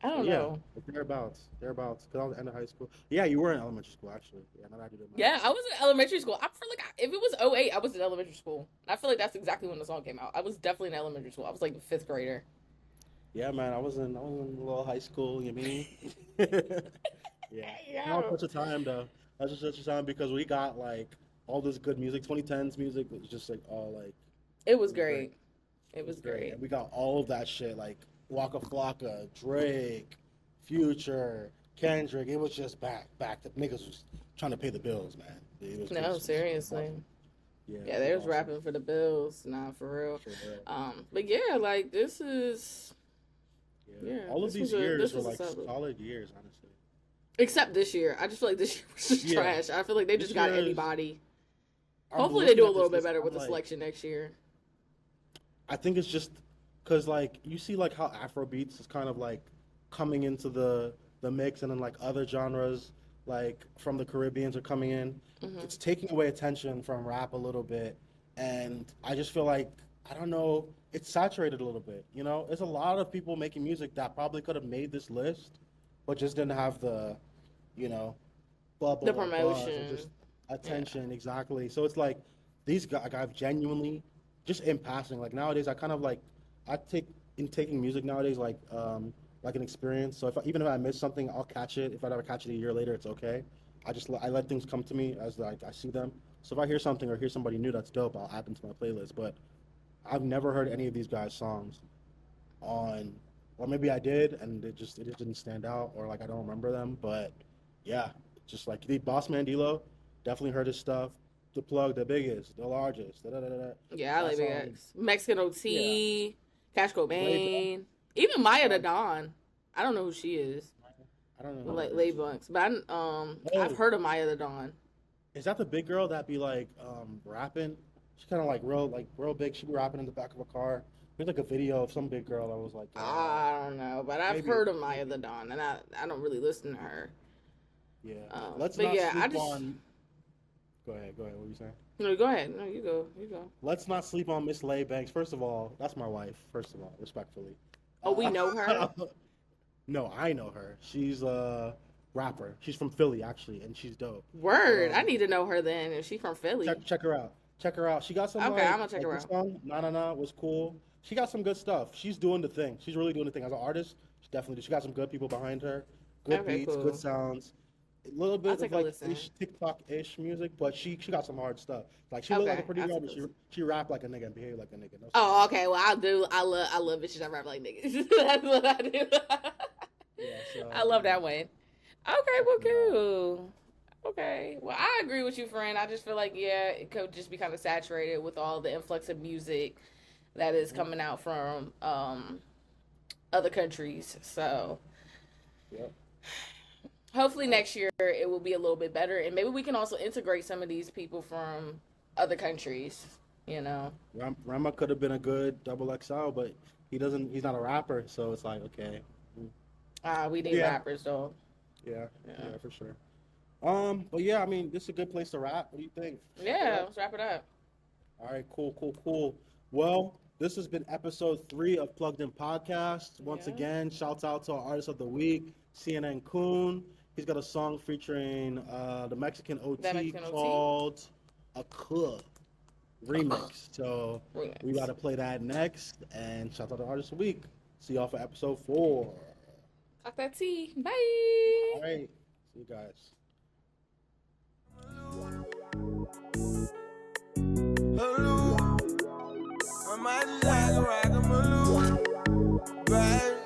I don't know. Thereabouts. Because I was at the end of high school. Yeah, you were in elementary school actually. Yeah, now that I do Yeah, I was in elementary school. I feel like if it was '08, I was in elementary school. I feel like that's exactly when the song came out. I was definitely in elementary school. I was like the 5th grader. Yeah, man, I was in a little high school. You mean? Yeah. That was such a time though. That was such a time because we got like all this good music. 2010s music was just like all like. It was great. It was great. And we got all of that shit like Waka Flocka, Drake, Future, Kendrick. It was just back. The niggas was trying to pay the bills, man. No, seriously. Yeah, they was awesome. Rapping for the bills. Nah, for real. Sure, but yeah, like this is. Yeah. All of these years were like solid years, honestly. Except this year. I just feel like this year was just trash. I feel like they just got anybody. Hopefully they do a little bit better with the selection next year. I think it's just because, like, you see, like, how Afrobeats is kind of, like, coming into the mix, and then, like, other genres, like, from the Caribbeans are coming in. Mm-hmm. It's taking away attention from rap a little bit, and I just feel like, I don't know, it's saturated a little bit, you know? There's a lot of people making music that probably could have made this list, but just didn't have the, you know, bubble. The promotion. Just attention, exactly. So it's like, these guys, I've genuinely, just in passing, like nowadays, I kind of like, taking music nowadays like an experience. So even if I miss something, I'll catch it. If I never catch it a year later, it's okay. I let things come to me as like I see them. So if I hear something or hear somebody new that's dope, I'll add them to my playlist. But I've never heard any of these guys' songs on, or maybe I did and it just didn't stand out, or like I don't remember them. But yeah, just like the Boss Man D-Lo, definitely heard his stuff. The Plug, the biggest, the largest. Yeah, I like Big X. Mexican OT, Cash Cobain, even Maya the Don. I don't know who she is. I don't know. Like Lay Bunks, but I've heard of Maya the Don. Is that the big girl that be like rapping? She's kind of like real big. She be rapping in the back of a car. There's like a video of some big girl that was like. I don't know, but I've heard of Maya the Don, and I don't really listen to her. Yeah. Let's not sleep on. Go ahead. What were you saying? No, go ahead. No, you go. Let's not sleep on Miss Lay Banks. First of all, that's my wife. First of all, respectfully. Oh, we know her? No, I know her. She's a rapper. She's from Philly, actually, and she's dope. Word. I need to know her then. If she's from Philly. Check her out. She got some. Okay, I'm gonna check her out. Song, Nah was cool. She got some good stuff. She's doing the thing. She's really doing the thing as an artist. She got some good people behind her. Good beats, cool. Good sounds. A little bit of like TikTok-ish music, but she got some hard stuff. Like she looked like a pretty girl, but she rap like a nigga and behave like a nigga. Oh, okay. Well, I love bitches that rap like niggas. That's what I do. Yeah, so, I love that one. Okay, well, cool. Okay, well, I agree with you, friend. I just feel like it could just be kind of saturated with all the influx of music that is coming out from other countries. So. Yep. Hopefully next year it will be a little bit better, and maybe we can also integrate some of these people from other countries. You know, Rema could have been a good XXL, but he's not a rapper, so it's like okay. We need rappers though. Yeah, for sure. But yeah, I mean, this is a good place to wrap. What do you think? Yeah, let's wrap it up. All right, cool. Well, this has been episode 3 of Plugged In Podcast. Once again, shouts out to our artist of the week, CNN Coon. He's got a song featuring the Mexican OT Mexican OT? called Acuuh remix. So Remix. we got to play that next. And shout out to Artist of the Week. See y'all for episode 4. Talk that tea. Bye. All right. See you guys. Hello, I might just like a ragamaloo, babe.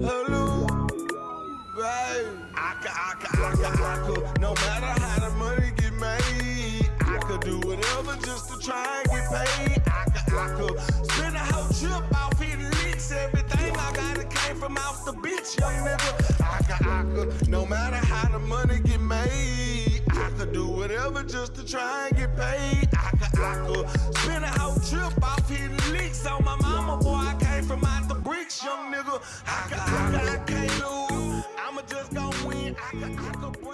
Hello, babe. I could, no matter how the money get made, I could do whatever just to try and get paid. I could spend a whole trip off hitting licks. Everything I got, it came from off the beach, young nigga. I could, no matter how the money get made, I could do whatever just to try and get paid. I could spend a whole trip off hitting licks on my mama, boy. I came from out the bricks, young nigga. I can't lose. I'ma just go win. I could bring